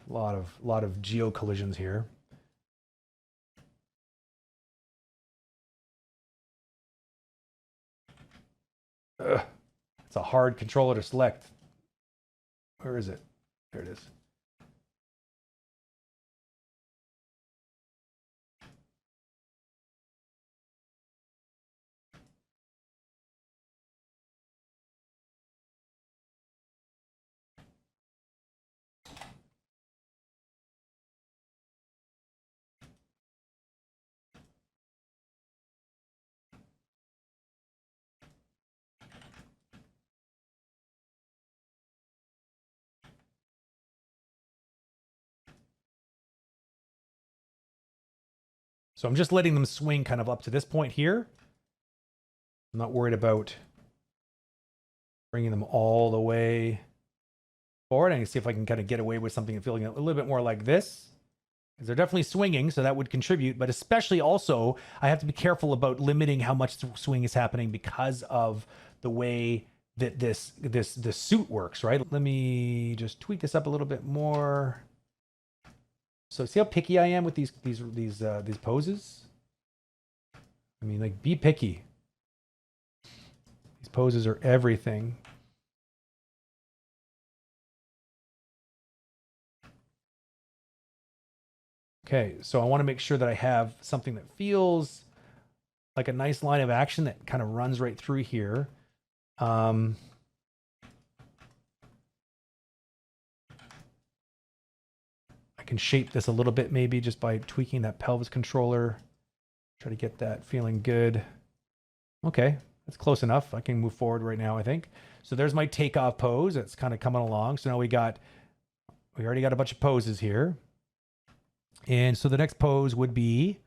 A lot of geo collisions here. Ugh. It's a hard controller to select. Where is it? There it is. So I'm just letting them swing kind of up to this point here. I'm not worried about bringing them all the way forward. I can see if I can kind of get away with something feeling a little bit more like this. Because they're definitely swinging, so that would contribute. But especially also, I have to be careful about limiting how much swing is happening because of the way that this suit works, right? Let me just tweak this up a little bit more. So see how picky I am with these poses? I mean, like, be picky. These poses are everything. Okay, so I want to make sure that I have something that feels like a nice line of action that kind of runs right through here. I can shape this a little bit maybe just by tweaking that pelvis controller. Try to get that feeling good. Okay, that's close enough. I can move forward right now, I think. So there's my takeoff pose. It's kind of coming along. So now we already got a bunch of poses here. And so the next pose would be,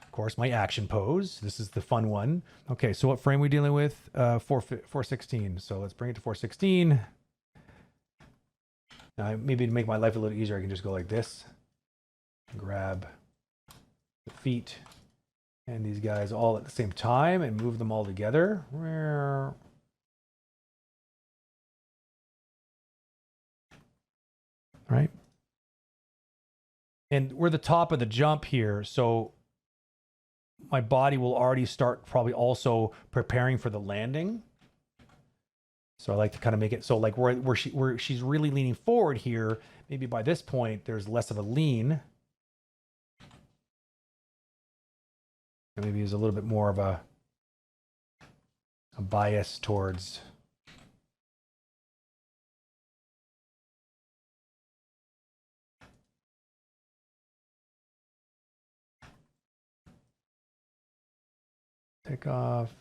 of course, my action pose. This is the fun one. Okay, so what frame are we dealing with? 416. So let's bring it to 416. Now, maybe to make my life a little easier, I can just go like this. Grab the feet and these guys all at the same time and move them all together. Right? And we're the top of the jump here, so my body will already start probably also preparing for the landing. So I like to kind of make it so like where she's really leaning forward here, maybe by this point there's less of a lean. And maybe there's a little bit more of a bias towards takeoff.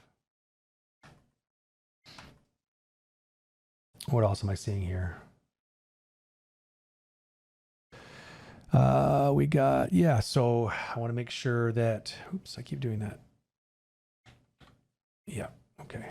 What else am I seeing here? We got, yeah, so I want to make sure that, oops, I keep doing that. Yeah, okay.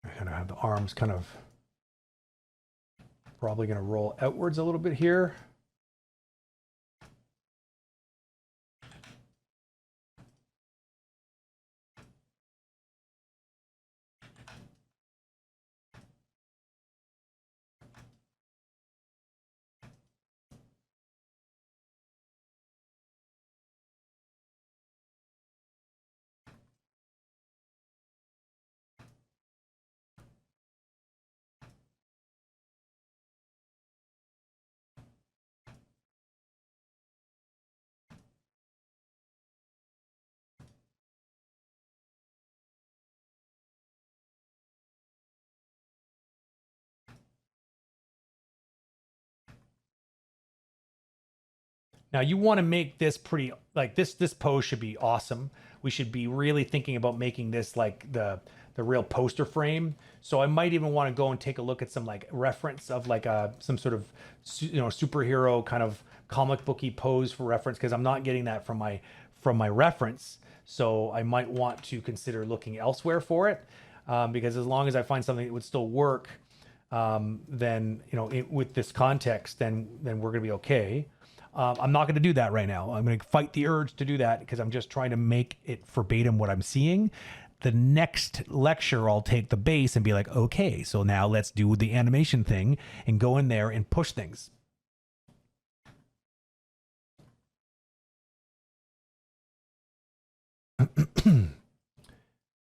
I kind of have the arms kind of probably going to roll outwards a little bit here. Now you want to make this pretty, like this pose should be awesome. We should be really thinking about making this like the real poster frame. So I might even want to go and take a look at some like reference of like some sort of superhero kind of comic booky pose for reference, because I'm not getting that from my reference. So I might want to consider looking elsewhere for it, because as long as I find something that would still work, then with this context, then we're gonna be okay. I'm not going to do that right now. I'm going to fight the urge to do that because I'm just trying to make it verbatim what I'm seeing. The next lecture, I'll take the base and be like, okay, so now let's do the animation thing and go in there and push things.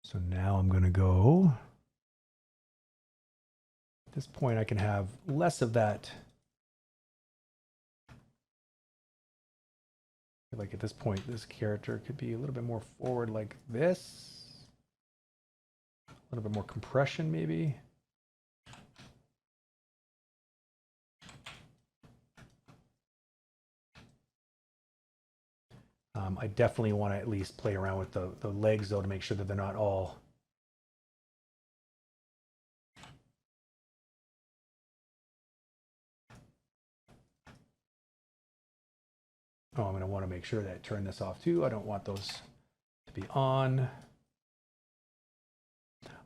So now I'm going to go. At this point, I can have less of that. Like at this point, this character could be a little bit more forward like this. A little bit more compression maybe. I definitely want to at least play around with the legs though to make sure that they're not all Oh, I'm going to want to make sure that I turn this off too. I don't want those to be on.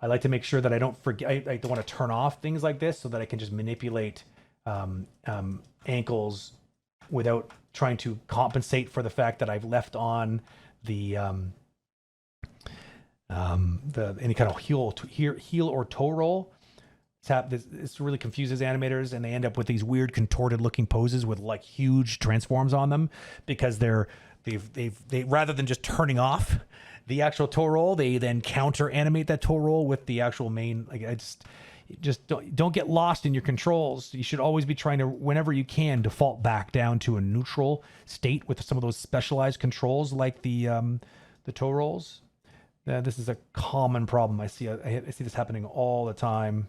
I like to make sure that I don't forget. I don't want to turn off things like this so that I can just manipulate ankles without trying to compensate for the fact that I've left on the any kind of heel or toe roll. This really confuses animators, and they end up with these weird contorted looking poses with like huge transforms on them because they rather than just turning off the actual toe roll, they then counter animate that toe roll with the actual main. Like I just don't get lost in your controls. You should always be trying to, whenever you can, default back down to a neutral state with some of those specialized controls like the toe rolls. This is a common problem. I see this happening all the time.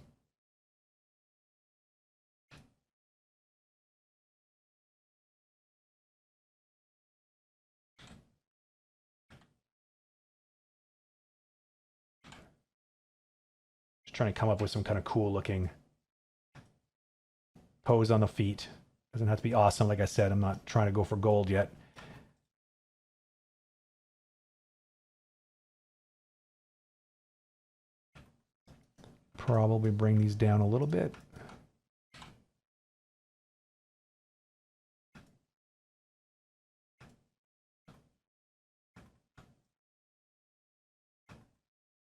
Just trying to come up with some kind of cool looking pose on the feet. Doesn't have to be awesome. Like I said, I'm not trying to go for gold yet. Probably bring these down a little bit.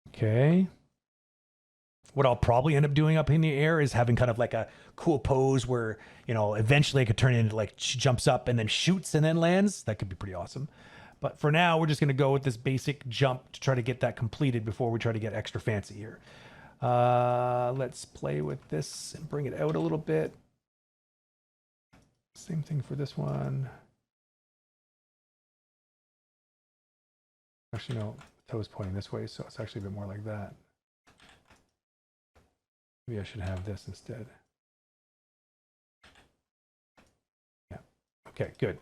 Okay. What I'll probably end up doing up in the air is having kind of like a cool pose where, you know, eventually I could turn it into like she jumps up and then shoots and then lands. That could be pretty awesome. But for now, we're just going to go with this basic jump to try to get that completed before we try to get extra fancy here. Let's play with this and bring it out a little bit. Same thing for this one. Actually, no, the toe's pointing this way, so it's actually a bit more like that. Maybe I should have this instead. Yeah. Okay, good.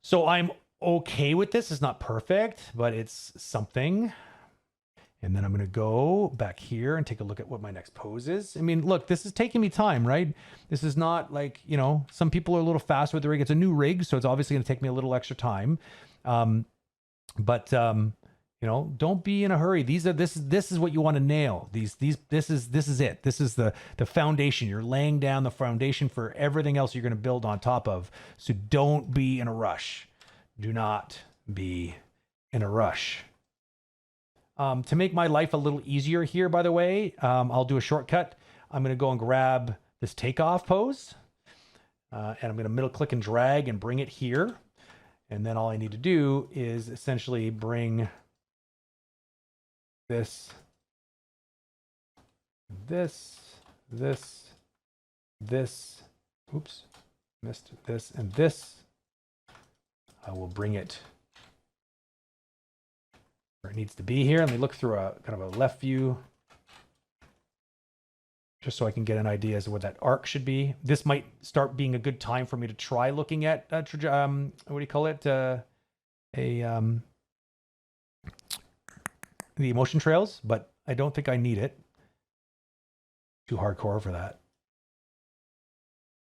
So I'm okay with this. It's not perfect, but it's something. And then I'm going to go back here and take a look at what my next pose is. I mean, look, this is taking me time, right? This is not like, you know, some people are a little fast with the rig. It's a new rig, so it's obviously going to take me a little extra time. You know, don't be in a hurry. This is what you want to nail. This is it. This is the foundation. You're laying down the foundation for everything else you're going to build on top of. So don't be in a rush. Do not be in a rush. To make my life a little easier here, by the way, I'll do a shortcut. I'm going to go and grab this takeoff pose, and I'm going to middle click and drag and bring it here. And then all I need to do is essentially bring this, oops, missed this and this. I will bring it where it needs to be here. Let me look through a kind of a left view just so I can get an idea as to what that arc should be. This might start being a good time for me to try looking at, what do you call it? The motion trails, but I don't think I need it. Too hardcore for that.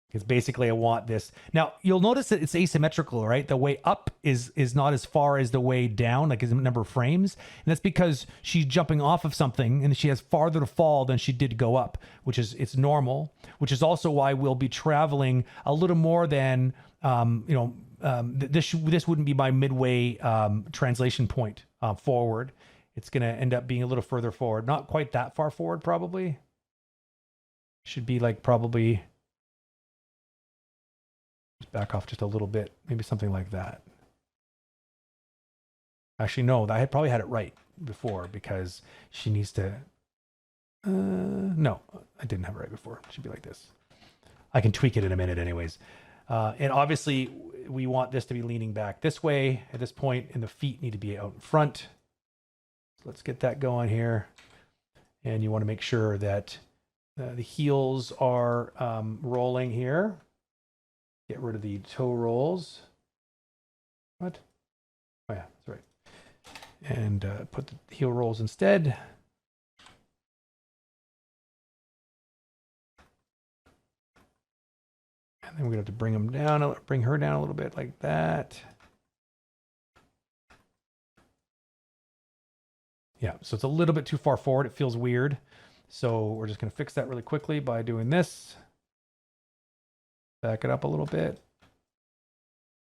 Because basically I want this. Now, you'll notice that it's asymmetrical, right? The way up is not as far as the way down, like as a number of frames. And that's because she's jumping off of something and she has farther to fall than she did go up, it's normal, which is also why we'll be traveling a little more than, this wouldn't be my midway translation point forward. It's going to end up being a little further forward. Not quite that far forward, probably. Should be like probably... Just back off just a little bit. Maybe something like that. Actually, no. I had probably had it right before because she needs to... no, I didn't have it right before. It should be like this. I can tweak it in a minute anyways. And obviously, we want this to be leaning back this way at this point, and the feet need to be out in front. Let's get that going here. And you want to make sure that the heels are rolling here. Get rid of the toe rolls. What? Oh yeah, that's right. And put the heel rolls instead. And then we're gonna have to bring them down, bring her down a little bit like that. Yeah, so it's a little bit too far forward. It feels weird. So we're just going to fix that really quickly by doing this. Back it up a little bit.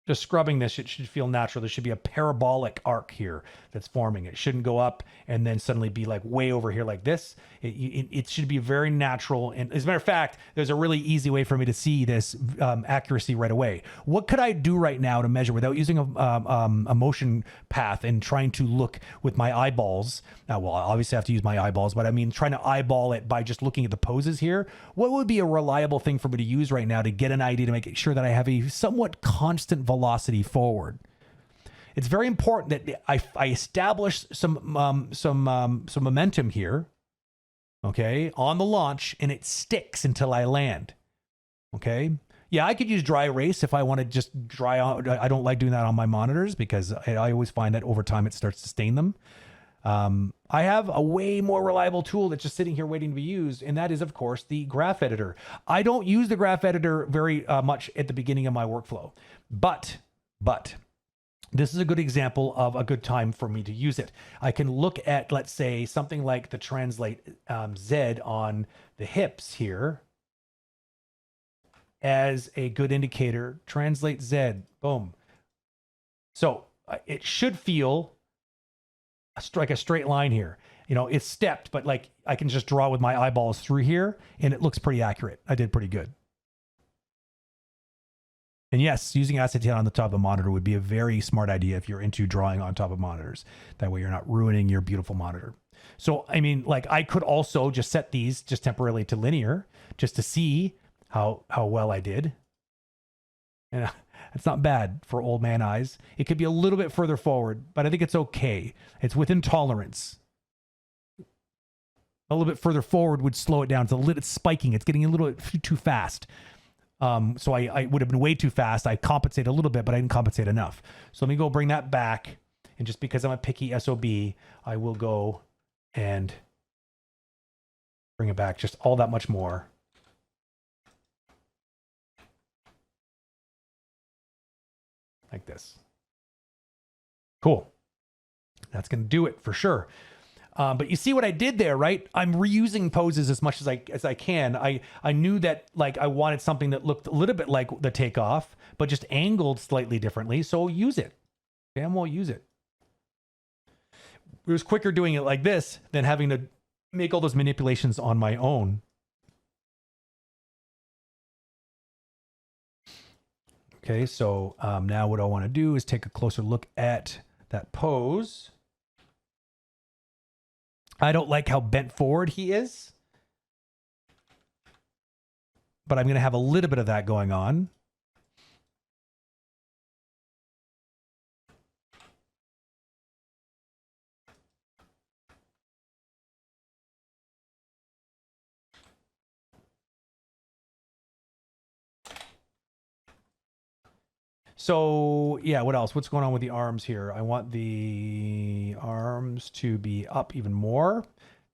just scrubbing this, it should feel natural. There should be a parabolic arc here that's forming. It shouldn't go up and then suddenly be like way over here like this. It should be very natural. And as a matter of fact, there's a really easy way for me to see this accuracy right away. What could I do right now to measure without using a motion path and trying to look with my eyeballs? Now, well, I obviously have to use my eyeballs, but I mean, trying to eyeball it by just looking at the poses here. What would be a reliable thing for me to use right now to get an idea to make sure that I have a somewhat constant velocity forward? It's very important that I establish some momentum here, okay, on the launch, and it sticks until I land. Okay. Yeah, I could use dry erase if I want to just dry out. I don't like doing that on my monitors because I always find that over time it starts to stain them. I have a way more reliable tool that's just sitting here waiting to be used, and that is, of course, the graph editor. I don't use the graph editor very much at the beginning of my workflow, but this is a good example of a good time for me to use it. I can look at, let's say, something like the translate Z on the hips here as a good indicator. Translate Z, boom. So it should feel like a straight line here. You know, it's stepped, but like I can just draw with my eyeballs through here and it looks pretty accurate. I did pretty good. And yes, using acetate on the top of the monitor would be a very smart idea if you're into drawing on top of monitors. That way you're not ruining your beautiful monitor. So, I mean, like I could also just set these just temporarily to linear just to see how well I did. And it's not bad for old man eyes. It could be a little bit further forward, but I think it's okay. It's within tolerance. A little bit further forward would slow it down. It's spiking. It's getting a little bit too fast. So I would have been way too fast. I compensate a little bit, but I didn't compensate enough. So let me go bring that back. And just because I'm a picky SOB, I will go and bring it back just all that much more. Like this. Cool. That's going to do it for sure. But you see what I did there, right? I'm reusing poses as much as I can. I knew that like I wanted something that looked a little bit like the takeoff, but just angled slightly differently. So use it. Damn well use it. It was quicker doing it like this than having to make all those manipulations on my own. Okay, so now what I want to do is take a closer look at that pose. I don't like how bent forward he is, but I'm going to have a little bit of that going on. So yeah, what else? What's going on with the arms here? I want the arms to be up even more.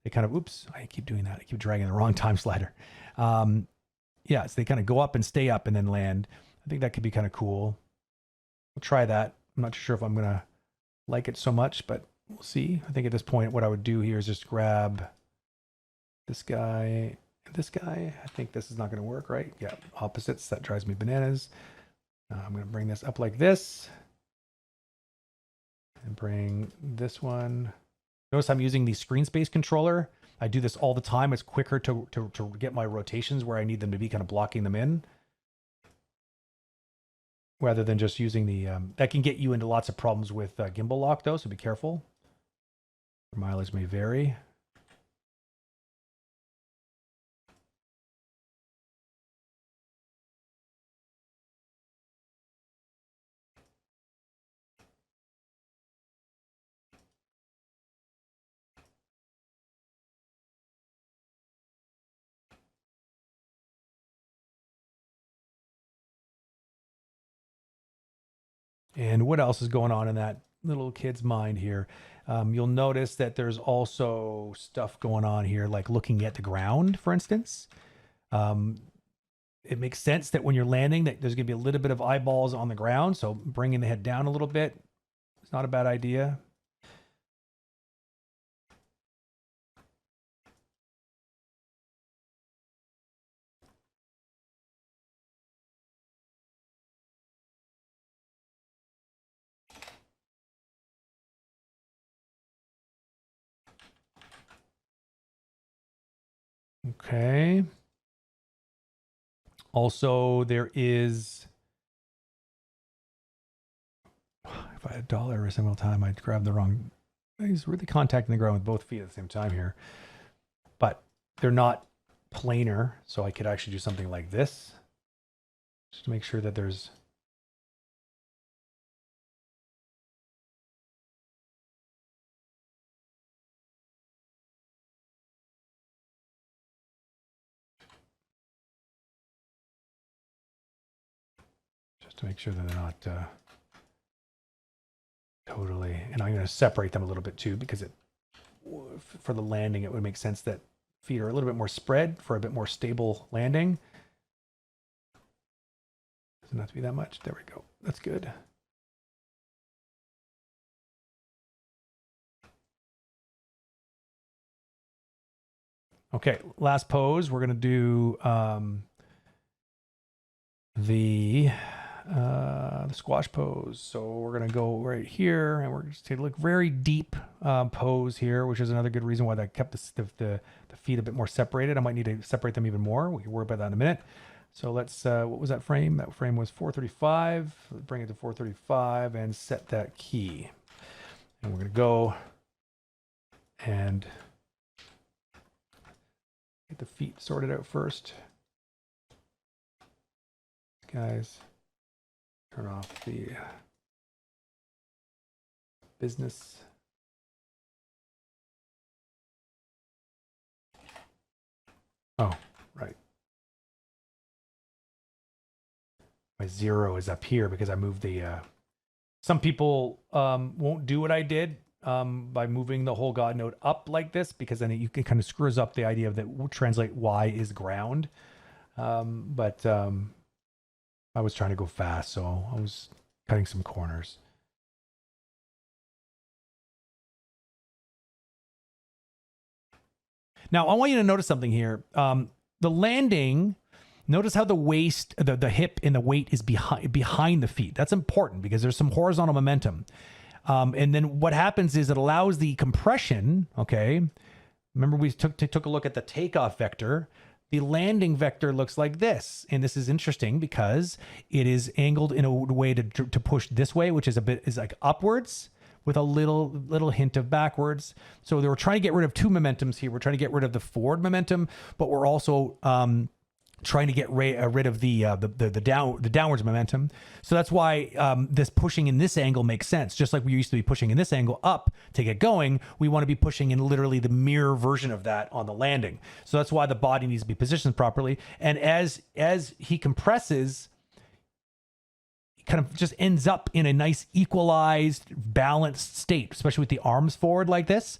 They kind of, oops, I keep doing that. I keep dragging the wrong time slider. Yeah, so they kind of go up and stay up and then land. I think that could be kind of cool. We'll try that. I'm not sure if I'm going to like it so much, but we'll see. I think at this point, what I would do here is just grab this guy and this guy. I think this is not going to work, right? Yeah, opposites. That drives me bananas. I'm going to bring this up like this and bring this one. Notice I'm using the screen space controller. I do this all the time. It's quicker to get my rotations where I need them to be, kind of blocking them in, rather than just using the, that can get you into lots of problems with gimbal lock though, so be careful. Your mileage may vary. And what else is going on in that little kid's mind here? You'll notice that there's also stuff going on here, like looking at the ground, for instance. It makes sense that when you're landing that there's going to be a little bit of eyeballs on the ground. So bringing the head down a little bit, it's not a bad idea. Okay. Also, there is, if I had a dollar every single time, I'd grab the wrong. He's really contacting the ground with both feet at the same time here. But they're not planar, so I could actually do something like this. Just to make sure that there's... Just to make sure that they're not totally... And I'm going to separate them a little bit too, because for the landing, it would make sense that feet are a little bit more spread for a bit more stable landing. Doesn't have to be that much. There we go. That's good. Okay, last pose. We're going to do the squash pose. So we're going to go right here, and we're just take a look very deep pose here, which is another good reason why I kept the feet a bit more separated. I might need to separate them even more. We can worry about that in a minute. So let's, what was that frame? That frame was 435. Let's bring it to 435 and set that key. And we're going to go and get the feet sorted out first. Guys, turn off the business. Oh, right. My 0 is up here because I moved the, some people won't do what I did by moving the whole God node up like this, because then you can kind of screws up the idea of that we'll translate Y is ground. But I was trying to go fast, so I was cutting some corners. Now, I want you to notice something here. The landing, notice how the waist, the hip and the weight is behind the feet. That's important because there's some horizontal momentum. And then what happens is it allows the compression, okay? Remember we took a look at the takeoff vector. The landing vector looks like this. And this is interesting because it is angled in a way to push this way, which is like upwards with a little hint of backwards. So they were trying to get rid of two momentums here. We're trying to get rid of the forward momentum, but we're also trying to get rid of the downwards momentum. So that's why this pushing in this angle makes sense. Just like we used to be pushing in this angle up to get going, we want to be pushing in literally the mirror version of that on the landing. So that's why the body needs to be positioned properly. And as he compresses, kind of just ends up in a nice equalized, balanced state, especially with the arms forward like this.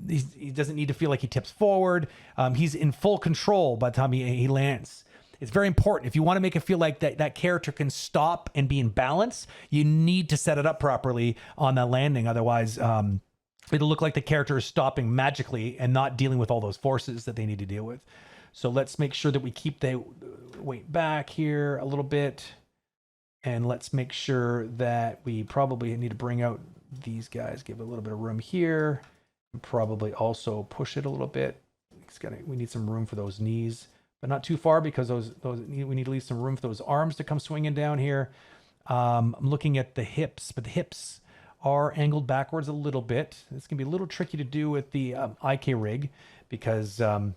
He doesn't need to feel like he tips forward. He's in full control by the time he lands. It's very important. If you want to make it feel like that character can stop and be in balance, you need to set it up properly on that landing. Otherwise, it'll look like the character is stopping magically and not dealing with all those forces that they need to deal with. So let's make sure that we keep the weight back here a little bit. And let's make sure that we probably need to bring out these guys, give it a little bit of room here, and probably also push it a little bit. We need some room for those knees, but not too far because we need to leave some room for those arms to come swinging down here. I'm looking at the hips, but the hips are angled backwards a little bit. It's going to be a little tricky to do with the IK rig because how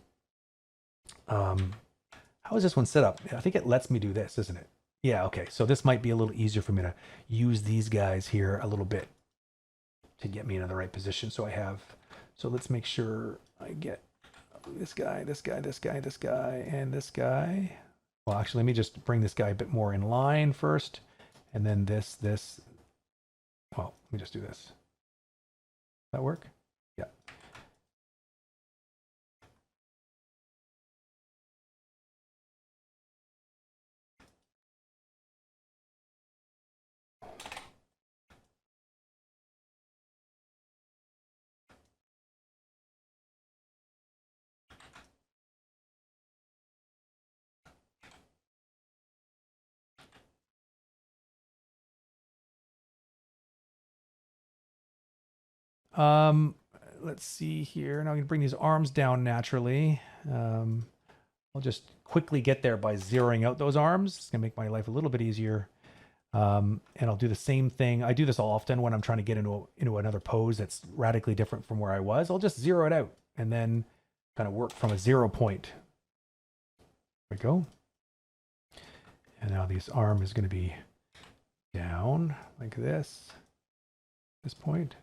is this one set up? I think it lets me do this, doesn't it? Yeah, okay. So this might be a little easier for me to use these guys here a little bit to get me into the right position. So let's make sure I get this guy, this guy, this guy, this guy, and this guy. Well, actually, let me just bring this guy a bit more in line first. And then this. Well, let me just do this. Does that work? Yeah. let's see here. Now I'm going to bring these arms down naturally. I'll just quickly get there by zeroing out those arms. It's going to make my life a little bit easier. And I'll do the same thing. I do this all often when I'm trying to get into another pose that's radically different from where I was. I'll just zero it out and then kind of work from a 0 point. There we go. And now this arm is going to be down like this point.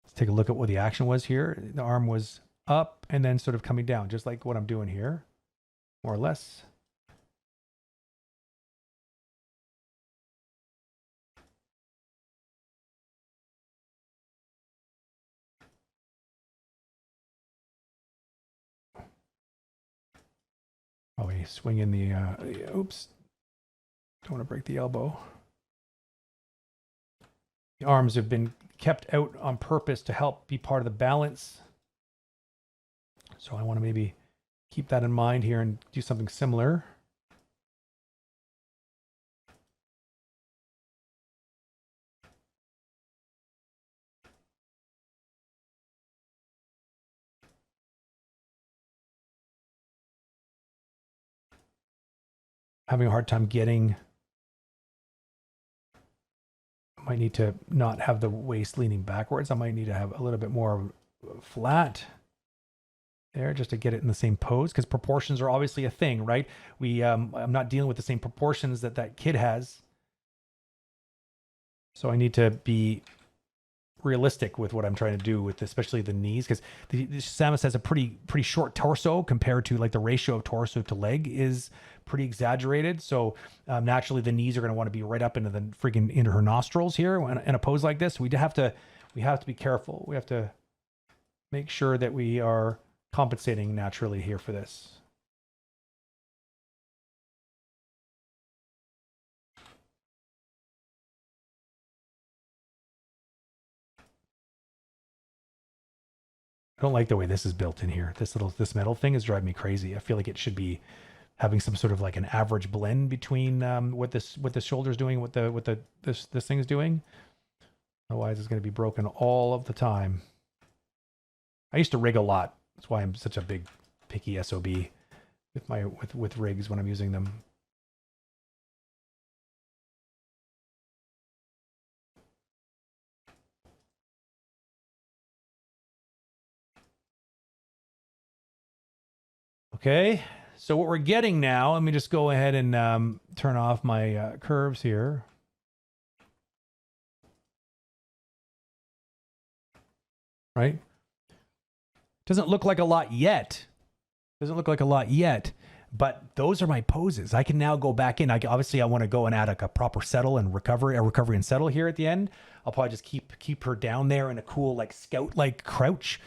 Let's take a look at what the action was here. The arm was up and then sort of coming down, just like what I'm doing here, more or less. Probably swing in the, oops, don't want to break the elbow. The arms have been kept out on purpose to help be part of the balance. So I want to maybe keep that in mind here and do something similar. Having a hard time getting, I might need to not have the waist leaning backwards. I might need to have a little bit more flat there just to get it in the same pose, because proportions are obviously a thing, right? I'm not dealing with the same proportions that kid has. So I need to be realistic with what I'm trying to do with especially the knees, because Samus has a pretty short torso compared to like the ratio of torso to leg is pretty exaggerated. So naturally the knees are going to want to be right up into into her nostrils here in a pose like this. We have to be careful. We have to make sure that we are compensating naturally here for this. I don't like the way this is built in here. This metal thing is driving me crazy. I feel like it should be having some sort of like an average blend between what the shoulder's doing, what this thing's doing. Otherwise, it's going to be broken all of the time. I used to rig a lot. That's why I'm such a big picky SOB with rigs when I'm using them. Okay, so what we're getting now, let me just go ahead and turn off my curves here. Right? Doesn't look like a lot yet. But those are my poses. I can now go back in. Obviously, I want to go and add a proper settle and recovery and settle here at the end. I'll probably just keep her down there in a cool like scout-like crouch.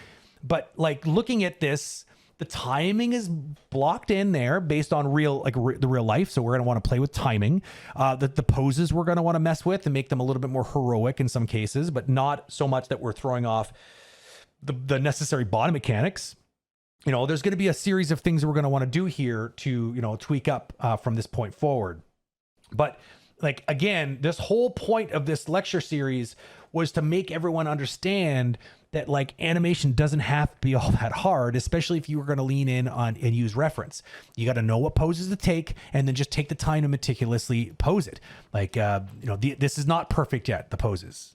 But like looking at this, the timing is blocked in there based on the real life. So we're going to want to play with timing. The poses we're going to want to mess with and make them a little bit more heroic in some cases, but not so much that we're throwing off the necessary body mechanics. You know, there's going to be a series of things that we're going to want to do here to, you know, tweak up from this point forward. But like, again, this whole point of this lecture series was to make everyone understand that like animation doesn't have to be all that hard, especially if you were going to lean in on and use reference. You got to know what poses to take and then just take the time to meticulously pose it. Like, you know, this is not perfect yet, the poses.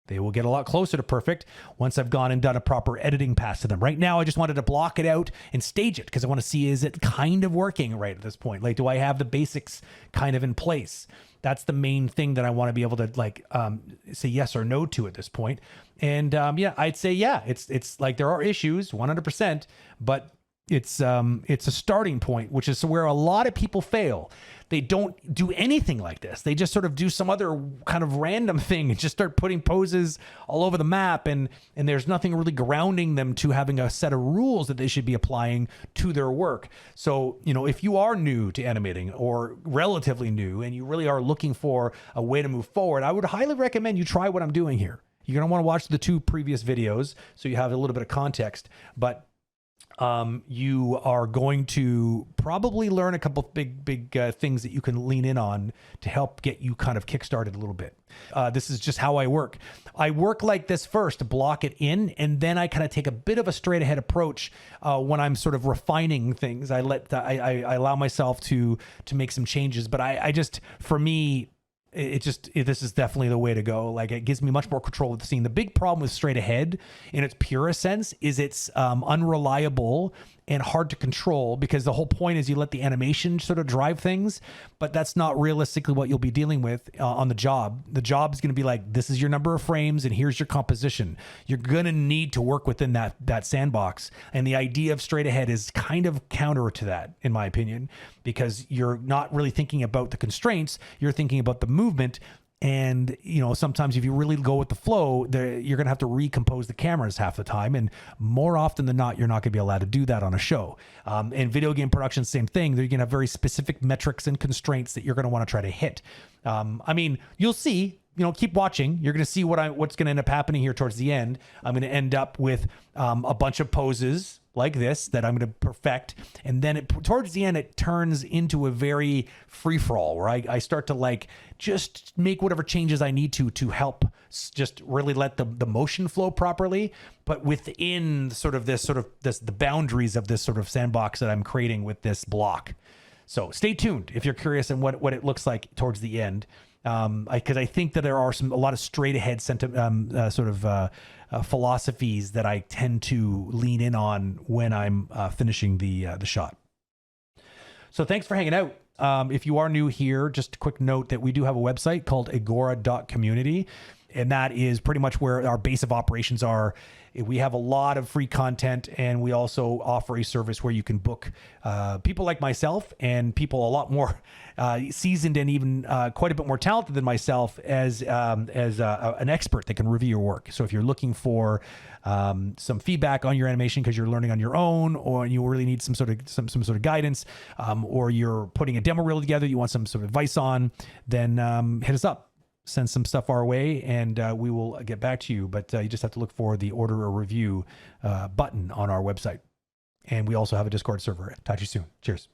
They will get a lot closer to perfect once I've gone and done a proper editing pass to them. Right now, I just wanted to block it out and stage it because I want to see, is it kind of working right at this point? Like, do I have the basics kind of in place? That's the main thing that I want to be able to like say yes or no to at this point. And yeah, I'd say, yeah, it's like there are issues 100%, but it's a starting point, which is where a lot of people fail. They don't do anything like this. They just sort of do some other kind of random thing and just start putting poses all over the map. And there's nothing really grounding them to having a set of rules that they should be applying to their work. So, you know, if you are new to animating or relatively new and you really are looking for a way to move forward, I would highly recommend you try what I'm doing here. You're going to want to watch the 2 previous videos so you have a little bit of context. But you are going to probably learn a couple of big things that you can lean in on to help get you kind of kickstarted a little bit. This is just how I work. I work like this first to block it in, and then I kind of take a bit of a straight ahead approach when I'm sort of refining things. I allow myself to make some changes, but I just, for me, this is definitely the way to go. Like, it gives me much more control of the scene. The big problem with straight ahead in its purest sense is it's unreliable and hard to control, because the whole point is you let the animation sort of drive things, but that's not realistically what you'll be dealing with on the job. The job is going to be like, this is your number of frames and here's your composition. You're going to need to work within that sandbox. And the idea of straight ahead is kind of counter to that, in my opinion, because you're not really thinking about the constraints. You're thinking about the movement. And, you know, sometimes if you really go with the flow, you're going to have to recompose the cameras half the time. And more often than not, you're not going to be allowed to do that on a show. In video game production, same thing. They're going to have very specific metrics and constraints that you're going to want to try to hit. I mean, you'll see, you know, keep watching. You're going to see what's going to end up happening here towards the end. I'm going to end up with a bunch of poses like this that I'm going to perfect. And then towards the end, it turns into a very free-for-all where I start to like just make whatever changes I need to help just really let the motion flow properly, but within the boundaries of this sort of sandbox that I'm creating with this block. So stay tuned if you're curious on what it looks like towards the end. Because I think that there are a lot of straight ahead philosophies that I tend to lean in on when I'm finishing the shot. So thanks for hanging out. If you are new here, just a quick note that we do have a website called Agora.Community, and that is pretty much where our base of operations are. We have a lot of free content, and we also offer a service where you can book people like myself and people a lot more seasoned and even quite a bit more talented than myself as an expert that can review your work. So if you're looking for some feedback on your animation because you're learning on your own, or you really need some sort of guidance, or you're putting a demo reel together, you want some sort of advice on, then hit us up. Send some stuff our way, and we will get back to you. But you just have to look for the order a review button on our website. And we also have a Discord server. Talk to you soon. Cheers.